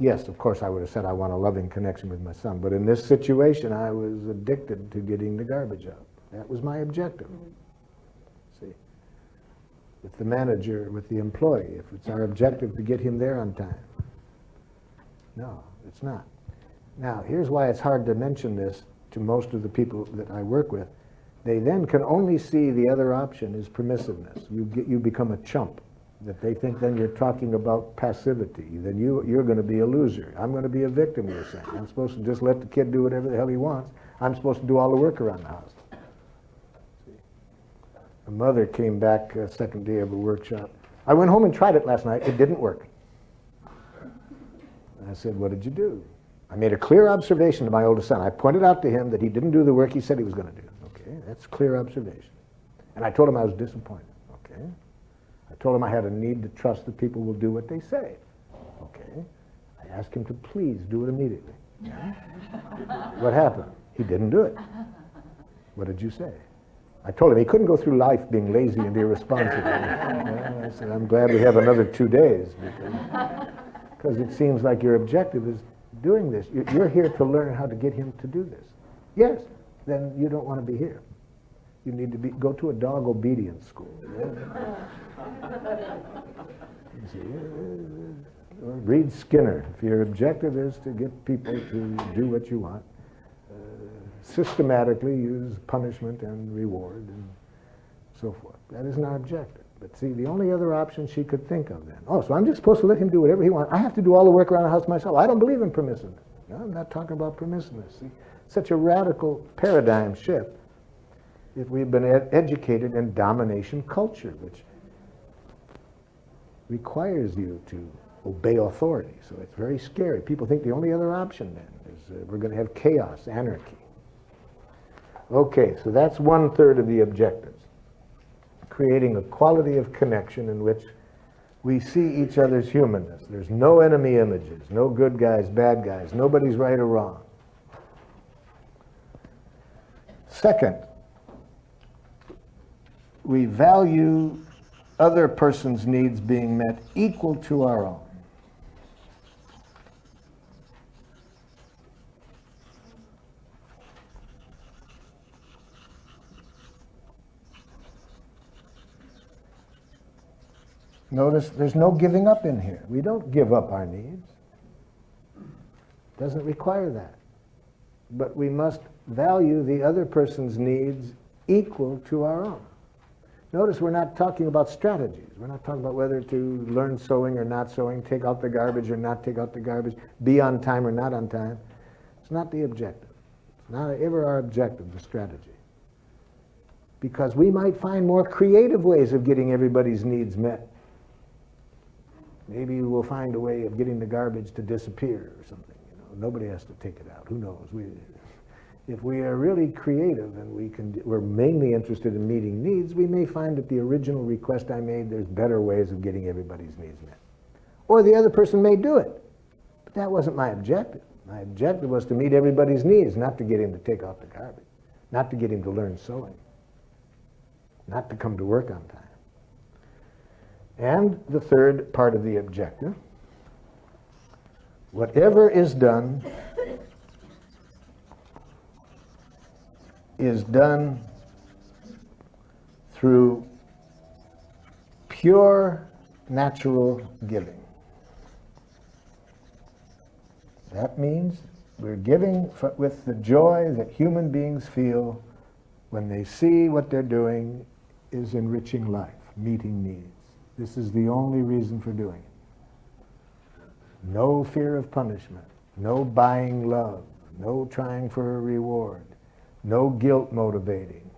Yes, of course, I would have said I want a loving connection with my son, but in this situation, I was addicted to getting the garbage out. That was my objective. See, with the manager, with the employee, if it's our objective to get him there on time. No, it's not. Now, here's why it's hard to mention this to most of the people that I work with. They then can only see the other option is permissiveness. You become a chump. That they think then you're talking about passivity. Then you're going to be a loser. I'm going to be a victim, you're saying. I'm supposed to just let the kid do whatever the hell he wants. I'm supposed to do all the work around the house. See? A mother came back second day of a workshop. I went home and tried it last night. It didn't work. I said, what did you do? I made a clear observation to my oldest son. I pointed out to him that he didn't do the work he said he was going to do. Okay, that's clear observation. And I told him I was disappointed. Okay. I told him I had a need to trust that people will do what they say. Okay. I asked him to please do it immediately. Yeah. What happened? He didn't do it. What did you say? I told him he couldn't go through life being lazy and irresponsible. Well, I said, I'm glad we have another 2 days, because it seems like your objective is doing this. You're here to learn how to get him to do this. Yes, then you don't want to be here. You need to go to a dog obedience school. You see, or read Skinner. If your objective is to get people to do what you want, systematically use punishment and reward and so forth. That isn't our objective. But see, the only other option she could think of then, oh, so I'm just supposed to let him do whatever he wants. I have to do all the work around the house myself. I don't believe in permissiveness. No, I'm not talking about permissiveness. See, such a radical paradigm shift if we've been educated in domination culture, which requires you to obey authority. So it's very scary. People think the only other option then is we're going to have chaos, anarchy. Okay, so that's 1/3 of the objectives. Creating a quality of connection in which we see each other's humanness. There's no enemy images, no good guys, bad guys, nobody's right or wrong. Second, we value other person's needs being met equal to our own. Notice there's no giving up in here. We don't give up our needs. It doesn't require that. But we must value the other person's needs equal to our own. Notice we're not talking about strategies. We're not talking about whether to learn sewing or not sewing, take out the garbage or not take out the garbage, be on time or not on time. It's not the objective. It's not ever our objective, the strategy. Because we might find more creative ways of getting everybody's needs met. Maybe we'll find a way of getting the garbage to disappear or something. You know, nobody has to take it out. Who knows? If we are really creative and we're mainly interested in meeting needs, we may find that the original request I made, there's better ways of getting everybody's needs met. Or the other person may do it. But that wasn't my objective. My objective was to meet everybody's needs, not to get him to take out the garbage, not to get him to learn sewing, not to come to work on time. And the third part of the objective, whatever is done through pure natural giving. That means we're giving with the joy that human beings feel when they see what they're doing is enriching life, meeting needs. This is the only reason for doing it. No fear of punishment, no buying love, no trying for a reward, no guilt motivating.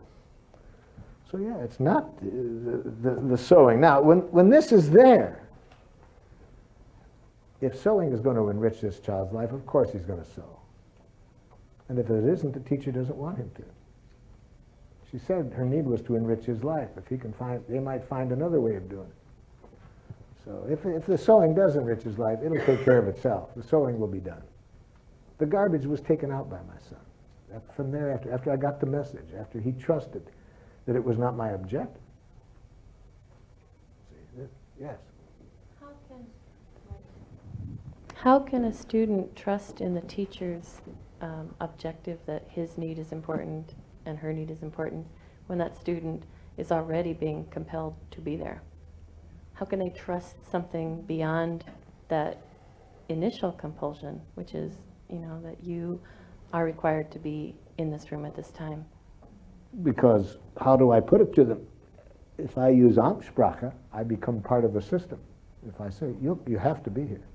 So yeah, it's not the sewing. Now, when this is there, if sewing is going to enrich this child's life, of course he's going to sew. And if it isn't, the teacher doesn't want him to. She said her need was to enrich his life. If he can find, they might find another way of doing it. So if the sewing does enrich his life, it'll take care of itself. The sewing will be done. The garbage was taken out by my son. From there, after I got the message, after he trusted that it was not my objective. See, yes? How can a student trust in the teacher's objective that his need is important and her need is important when that student is already being compelled to be there? How can they trust something beyond that initial compulsion, which is, you know, that you are required to be in this room at this time? Because how do I put it to them? If I use Amtssprache, I become part of the system. If I say, you have to be here.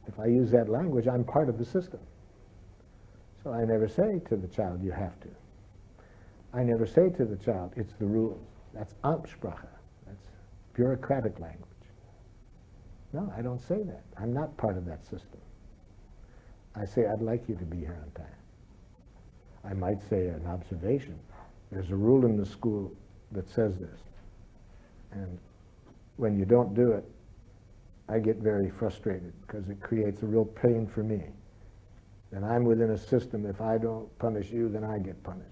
If I use that language, I'm part of the system. So I never say to the child, you have to. I never say to the child, it's the rules. That's Amtssprache. That's bureaucratic language. No, I don't say that. I'm not part of that system. I say, I'd like you to be here on time. I might say an observation. There's a rule in the school that says this. And when you don't do it, I get very frustrated because it creates a real pain for me. And I'm within a system, if I don't punish you, then I get punished.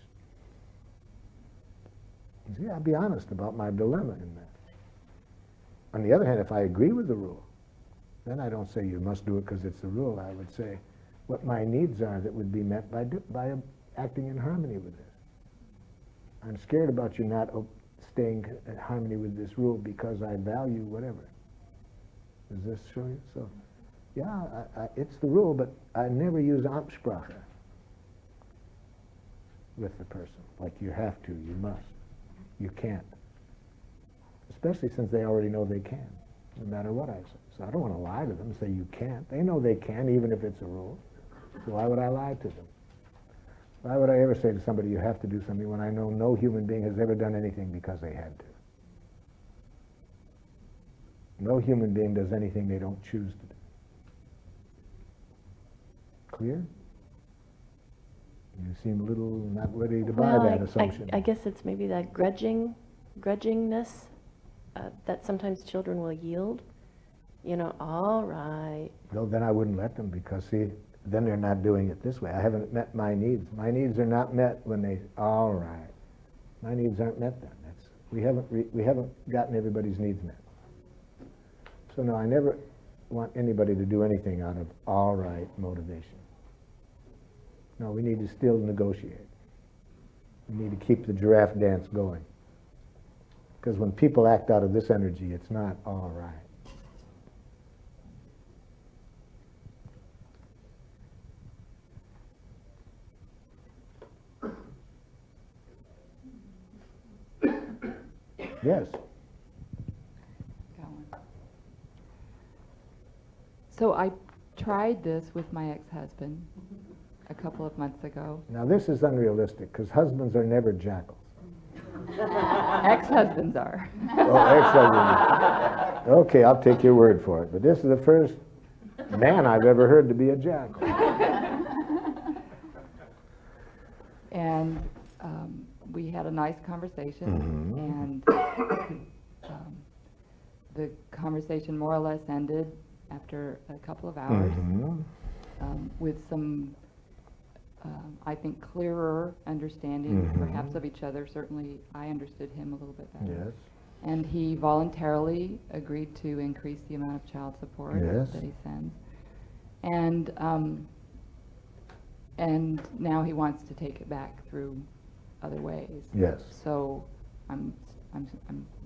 You see, I'll be honest about my dilemma in that. On the other hand, if I agree with the rule, then I don't say you must do it because it's the rule. I would say what my needs are that would be met by acting in harmony with this. I'm scared about you not staying in harmony with this rule because I value whatever. Does this show you? So, yeah, it's the rule, but I never use Amtssprache with the person. Like you have to, you must, you can't. Especially since they already know they can, no matter what I say. So I don't want to lie to them and say you can't. They know they can, even if it's a rule. So why would I lie to them? Why would I ever say to somebody you have to do something when I know no human being has ever done anything because they had to? No human being does anything they don't choose to do. Clear? You seem a little not ready to buy that assumption. I guess it's maybe that grudgingness that sometimes children will yield. You know, all right. No, then I wouldn't let them because, see, then they're not doing it this way. I haven't met my needs. My needs are not met when they, all right. My needs aren't met then. We haven't gotten everybody's needs met. So no, I never want anybody to do anything out of all right motivation. No, we need to still negotiate. We need to keep the giraffe dance going. Because when people act out of this energy, it's not all right. Yes. So I tried this with my ex-husband a couple of months ago. Now this is unrealistic because husbands are never jackals. Ex-husbands are. Oh, ex-husbands. Okay, I'll take your word for it. But this is the first man I've ever heard to be a jackal. And we had a nice conversation, and the conversation more or less ended after a couple of hours with some, I think, clearer understanding, perhaps, of each other. Certainly, I understood him a little bit better. Yes. And he voluntarily agreed to increase the amount of child support that he sends. And now he wants to take it back through other ways. Yes. So I'm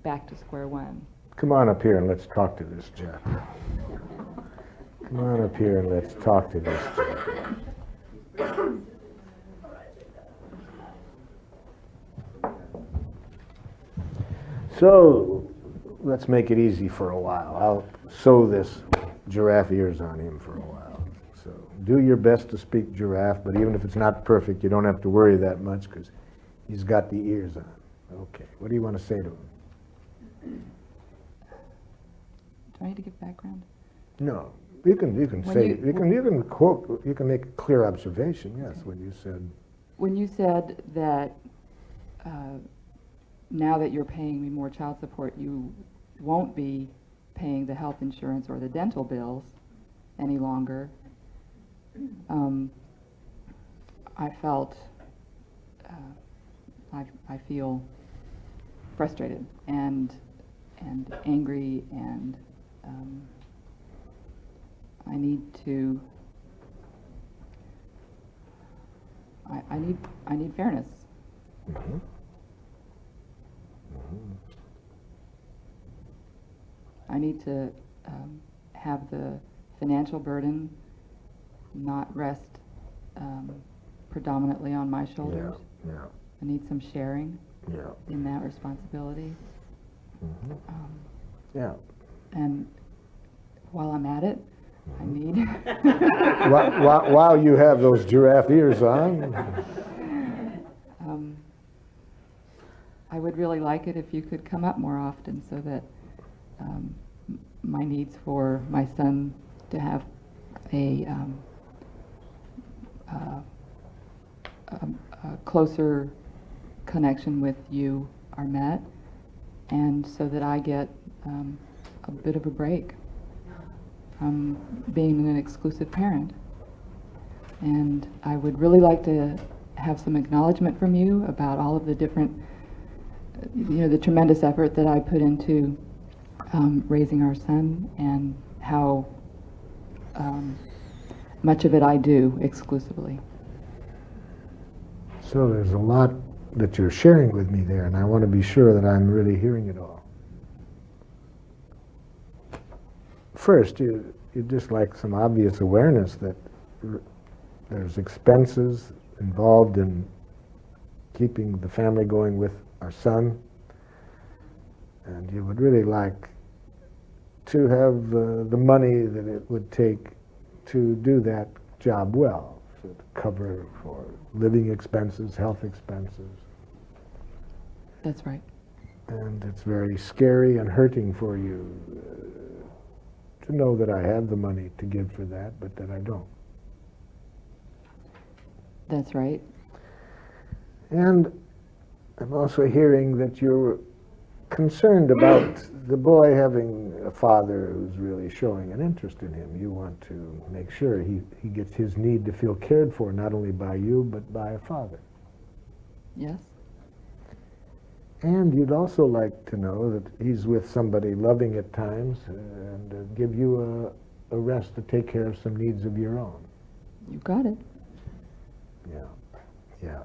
back to square one. Come on up here and let's talk to this Jeff. Come on up here and let's talk to this Jeff. So let's make it easy for a while. I'll sew this giraffe ears on him for a while. So do your best to speak giraffe, but even if it's not perfect, you don't have to worry that much because he's got the ears on. Okay, what do you want to say to him? Do I need to give background? No, you can say you can quote, you can make a clear observation. Yes, when you said. When you said that now that you're paying me more child support, you won't be paying the health insurance or the dental bills any longer, I felt, I feel frustrated and angry, and I need to, I need fairness. I need to have the financial burden not rest predominantly on my shoulders. I need some sharing in that responsibility. And while I'm at it, I need... while you have those giraffe ears on. I would really like it if you could come up more often so that my needs for my son to have a closer connection with you are met, and so that I get a bit of a break from being an exclusive parent. And I would really like to have some acknowledgement from you about all of the different, the tremendous effort that I put into raising our son, and how much of it I do exclusively. So there's a lot that you're sharing with me there, and I want to be sure that I'm really hearing it all. First, you just like some obvious awareness that there's expenses involved in keeping the family going with our son, and you would really like to have the money that it would take to do that job well, so to cover for living expenses, health expenses. That's right. And it's very scary and hurting for you to know that I have the money to give for that, but that I don't. That's right. And I'm also hearing that you're concerned about the boy having a father who's really showing an interest in him. You want to make sure he gets his need to feel cared for, not only by you, but by a father. Yes. And you'd also like to know that he's with somebody loving at times, and give you a rest to take care of some needs of your own. You got it. Yeah, yeah,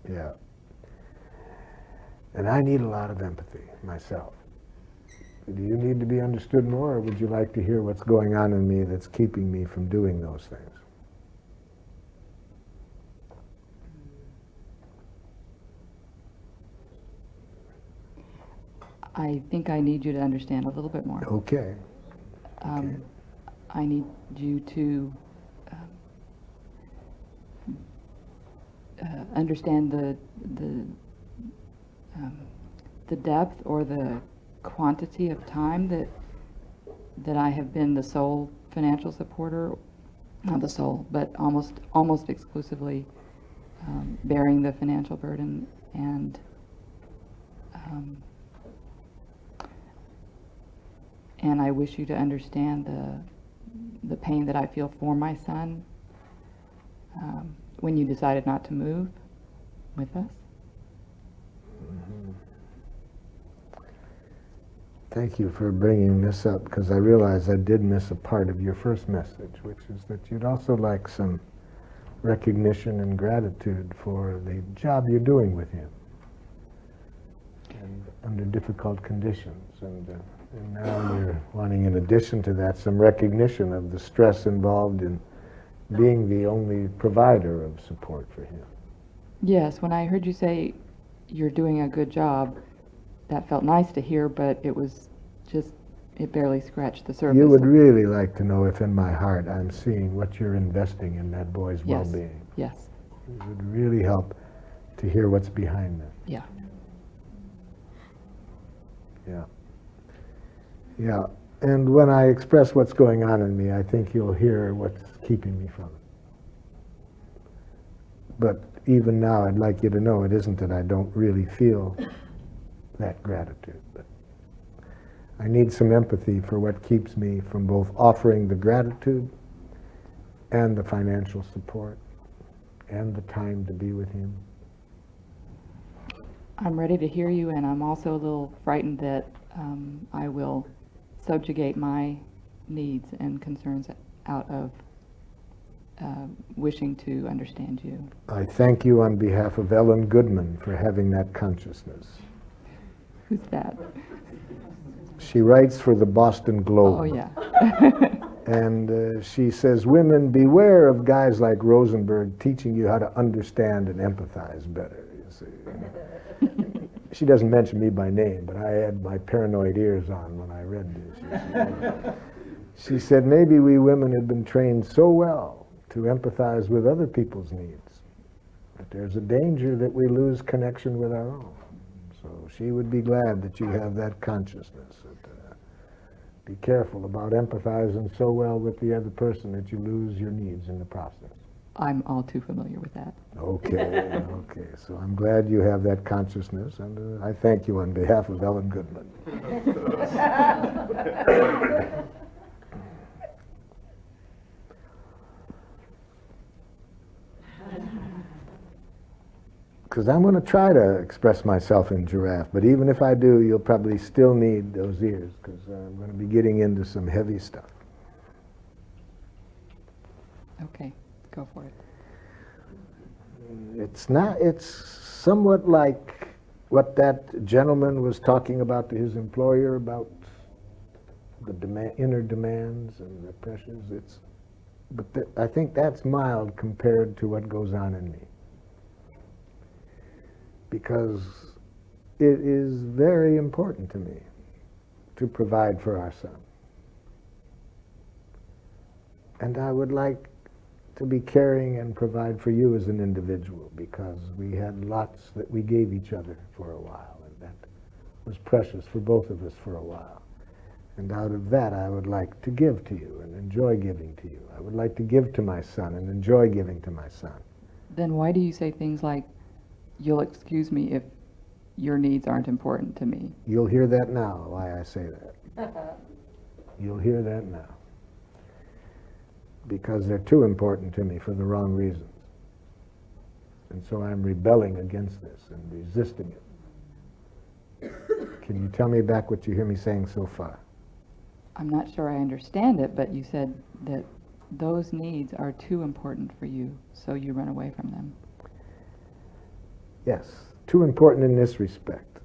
yeah. And I need a lot of empathy myself. Do you need to be understood more, or would you like to hear what's going on in me that's keeping me from doing those things? I think I need you to understand a little bit more. Okay. Okay. I need you to understand the depth or the quantity of time that I have been the sole financial supporter, not the sole, but almost exclusively bearing the financial burden, and I wish you to understand the pain that I feel for my son when you decided not to move with us. Mm-hmm. Thank you for bringing this up, because I realize I did miss a part of your first message, which is that you'd also like some recognition and gratitude for the job you're doing with him, and under difficult conditions. And now you're wanting, in addition to that, some recognition of the stress involved in being the only provider of support for him. Yes, when I heard you say you're doing a good job, that felt nice to hear, but it was just, it barely scratched the surface. You would really like to know if in my heart I'm seeing what you're investing in that boy's Yes. well-being. Yes. It would really help to hear what's behind that. Yeah. Yeah. Yeah. And when I express what's going on in me, I think you'll hear what's keeping me from it. But even now, I'd like you to know it isn't that I don't really feel that gratitude, but I need some empathy for what keeps me from both offering the gratitude and the financial support and the time to be with him. I'm ready to hear you, and I'm also a little frightened that I will subjugate my needs and concerns out of wishing to understand you. I thank you on behalf of Ellen Goodman for having that consciousness. Who's that? She writes for the Boston Globe. Oh, yeah. And she says, women, beware of guys like Rosenberg teaching you how to understand and empathize better. You see. She doesn't mention me by name, but I had my paranoid ears on when I read this. She said, maybe we women had been trained so well to empathize with other people's needs But there's a danger that we lose connection with our own. So she would be glad that you have that consciousness. Be careful about empathizing so well with the other person that you lose your needs in the process. I'm all too familiar with that. Okay, okay. So I'm glad you have that consciousness, and I thank you on behalf of Ellen Goodman. Because I'm going to try to express myself in giraffe, but even if I do, you'll probably still need those ears, because I'm going to be getting into some heavy stuff. Okay, go for it. It's somewhat like what that gentleman was talking about to his employer about the inner demands and the pressures. But I think that's mild compared to what goes on in me. Because it is very important to me to provide for our son. And I would like to be caring and provide for you as an individual, because we had lots that we gave each other for a while, and that was precious for both of us for a while. And out of that, I would like to give to you and enjoy giving to you. I would like to give to my son and enjoy giving to my son. Then why do you say things like, "You'll excuse me if your needs aren't important to me"? You'll hear that now, why I say that. You'll hear that now. Because they're too important to me for the wrong reasons. And so I'm rebelling against this and resisting it. Can you tell me back what you hear me saying so far? I'm not sure I understand it, but you said that those needs are too important for you, so you run away from them. Yes, too important in this respect.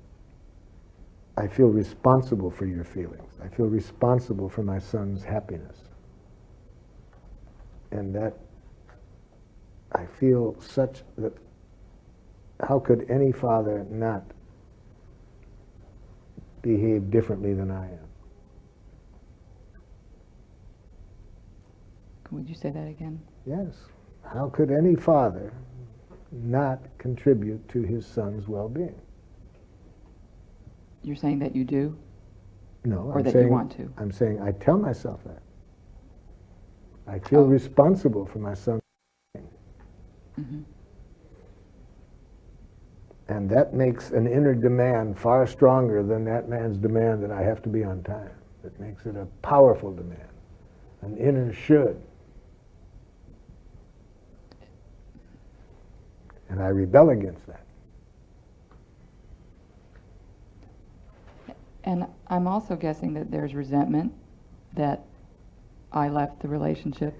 I feel responsible for your feelings. I feel responsible for my son's happiness. And that I feel such that how could any father not behave differently than I am? Would you say that again? Yes. How could any father not contribute to his son's well-being? You're saying that you do? No, Or that you want to? I'm saying I tell myself that. I feel responsible for my son's Mm-hmm. And that makes an inner demand far stronger than that man's demand that I have to be on time. It makes it a powerful demand, an inner should. And I rebel against that. And I'm also guessing that there's resentment that I left the relationship.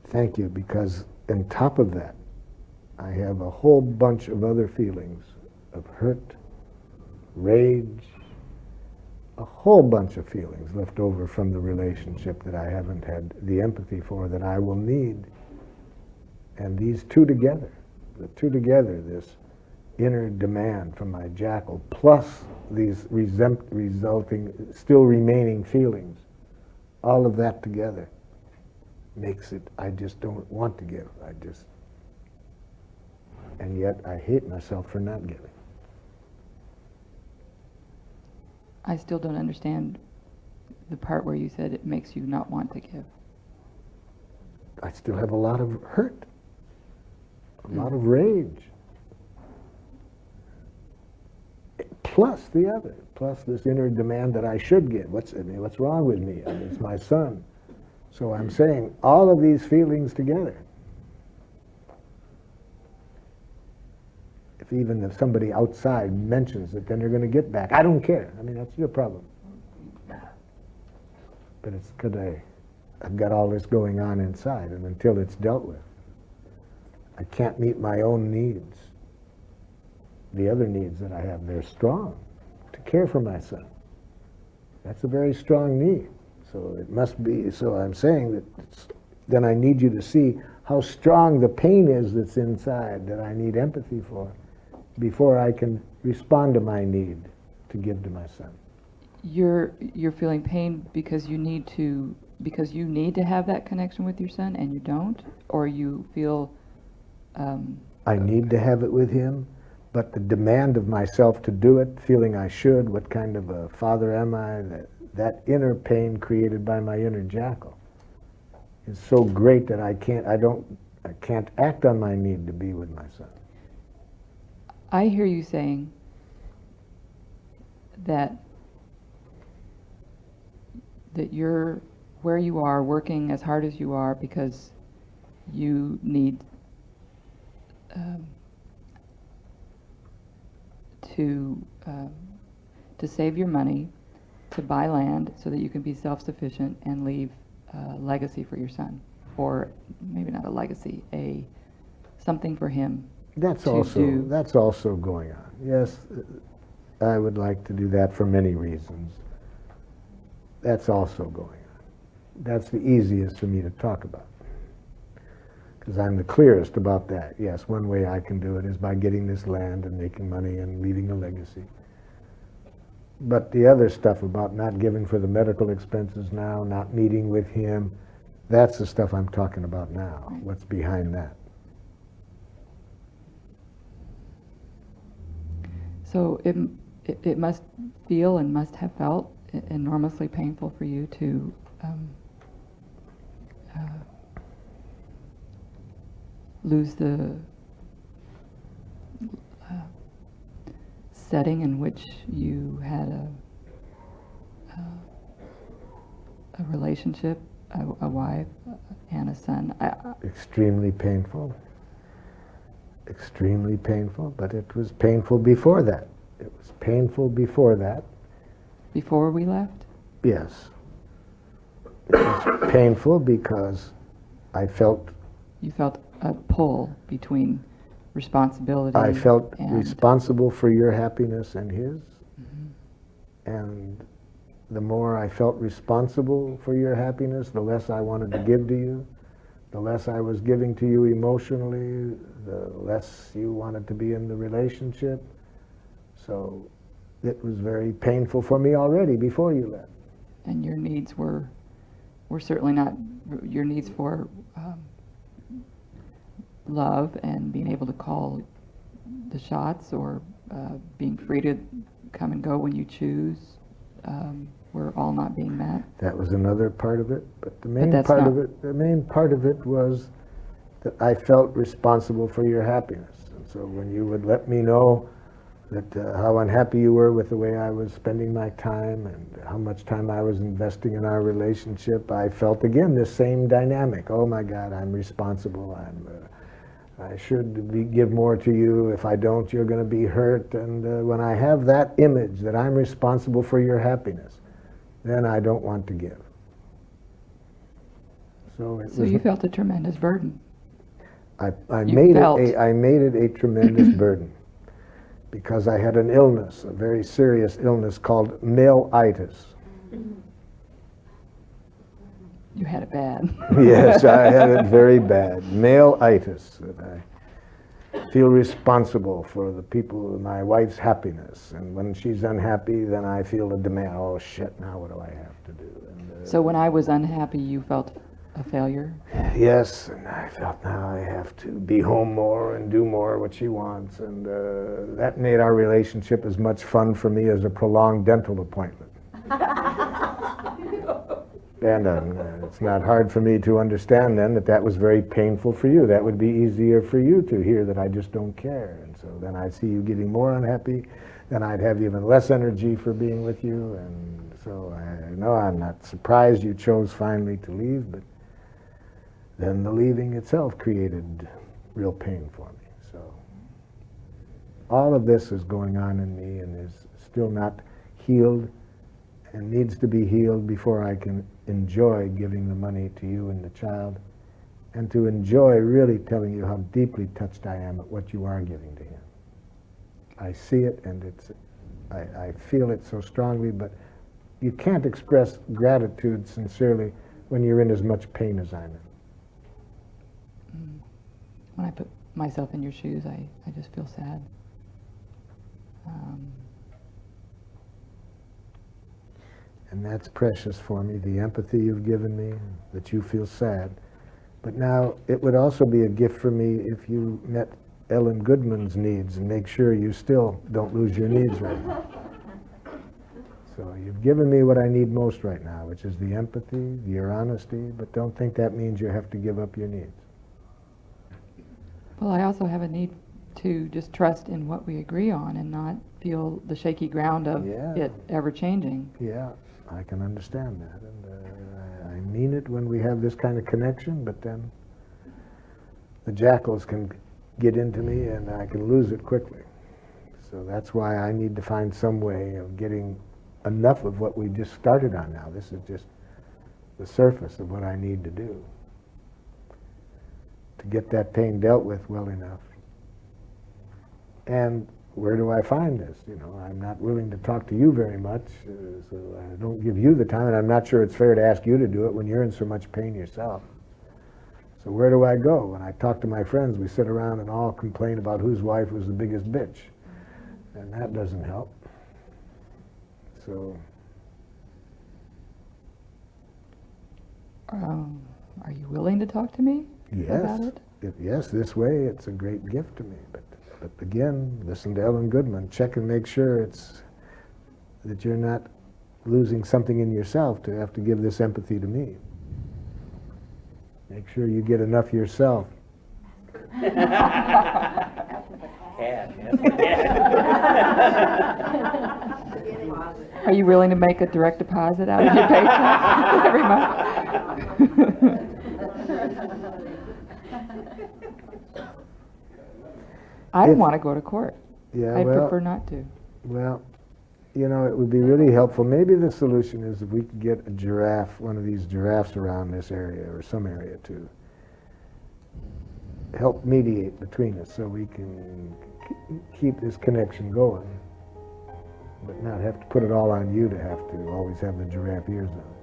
Thank you, because on top of that, I have a whole bunch of other feelings of hurt, rage, a whole bunch of feelings left over from the relationship that I haven't had the empathy for, that I will need. And these two together, the two together, this inner demand from my jackal, plus these resulting, still remaining feelings, all of that together makes it, I just don't want to give. And yet I hate myself for not giving. I still don't understand the part where you said it makes you not want to give. I still have a lot of hurt, a lot of rage. Plus this inner demand that I should give. What's wrong with me? I mean, it's my son. So I'm saying all of these feelings together. If somebody outside mentions it, then they're going to get back. I don't care. I mean, that's your problem. But it's because I've got all this going on inside, and until it's dealt with, I can't meet my own needs. The other needs that I have, they're strong. To care for my son. That's a very strong need. So it must be, so I'm saying that then I need you to see how strong the pain is that's inside that I need empathy for before I can respond to my need to give to my son. You're feeling pain because you need to have that connection with your son and you don't? Or you feel I need to have it with him, but the demand of myself to do it, feeling I should, what kind of a father am I, that inner pain created by my inner jackal is so great that I can't act on my need to be with my son. I hear you saying that you're where you are, working as hard as you are because you need to save your money, to buy land so that you can be self-sufficient and leave a legacy for your son, or maybe not a legacy, something for him. That's also going on. Yes, I would like to do that for many reasons. That's also going on. That's the easiest for me to talk about, because I'm the clearest about that. Yes, one way I can do it is by getting this land and making money and leaving a legacy. But the other stuff about not giving for the medical expenses now, not meeting with him, that's the stuff I'm talking about now. What's behind that? So it must feel and must have felt enormously painful for you to lose the setting in which you had a relationship, a wife and a son. Extremely painful. Extremely painful, but it was painful before that. It was painful before that. Before we left? Yes. It was painful because I felt... You felt a pull between responsibility. I felt responsible for your happiness and his. Mm-hmm. And the more I felt responsible for your happiness, the less I wanted to give to you. The less I was giving to you emotionally, the less you wanted to be in the relationship. So it was very painful for me already before you left. And your needs were certainly not your needs for love and being able to call the shots, or being free to come and go when you choose, were all not being met. That was another part of it, but the main part of it was that I felt responsible for your happiness. And so when you would let me know that how unhappy you were with the way I was spending my time and how much time I was investing in our relationship, I felt again this same dynamic. Oh my God, I'm responsible. I should give more to you. If I don't, you're going to be hurt. And when I have that image that I'm responsible for your happiness, then I don't want to give. So you felt a tremendous burden. I made it a tremendous burden because I had an illness, a very serious illness called male-itis. You had it bad. Yes, I had it very bad. Male-itis. That I feel responsible for the people, my wife's happiness. And when she's unhappy, then I feel the demand, oh shit, now what do I have to do? And, so when I was unhappy, you felt a failure? Yes, and I felt now I have to be home more and do more what she wants. And that made our relationship as much fun for me as a prolonged dental appointment. And it's not hard for me to understand then that that was very painful for you. That would be easier for you to hear that I just don't care. And so then I'd see you getting more unhappy, then I'd have even less energy for being with you. And so I know I'm not surprised you chose finally to leave, but then the leaving itself created real pain for me. So all of this is going on in me and is still not healed and needs to be healed before I can enjoy giving the money to you and the child, and to enjoy really telling you how deeply touched I am at what you are giving to him. I see it and I feel it so strongly, but you can't express gratitude sincerely when you're in as much pain as I'm in. When I put myself in your shoes, I just feel sad. And that's precious for me, the empathy you've given me, that you feel sad. But now, it would also be a gift for me if you met Ellen Goodman's needs and make sure you still don't lose your needs right now. So you've given me what I need most right now, which is the empathy, your honesty, but don't think that means you have to give up your needs. Well, I also have a need to just trust in what we agree on and not feel the shaky ground of it ever changing. Yeah, I can understand that. And I mean it when we have this kind of connection, but then the jackals can get into me and I can lose it quickly. So that's why I need to find some way of getting enough of what we just started on now. This is just the surface of what I need to do to get that pain dealt with well enough. And where do I find this? You know, I'm not willing to talk to you very much, so I don't give you the time, and I'm not sure it's fair to ask you to do it when you're in so much pain yourself. So where do I go? When I talk to my friends, we sit around and all complain about whose wife was the biggest bitch, and that doesn't help. So, are you willing to talk to me about it? Yes, this way it's a great gift to me. But again, listen to Ellen Goodman. Check and make sure that you're not losing something in yourself to have to give this empathy to me. Make sure you get enough yourself. Are you willing to make a direct deposit out of your paycheck every month? I don't want to go to court. Yeah, I'd prefer not to. Well, you know, it would be really helpful. Maybe the solution is if we could get a giraffe, one of these giraffes around this area or some area to help mediate between us so we can keep this connection going, but not have to put it all on you to have to always have the giraffe ears on.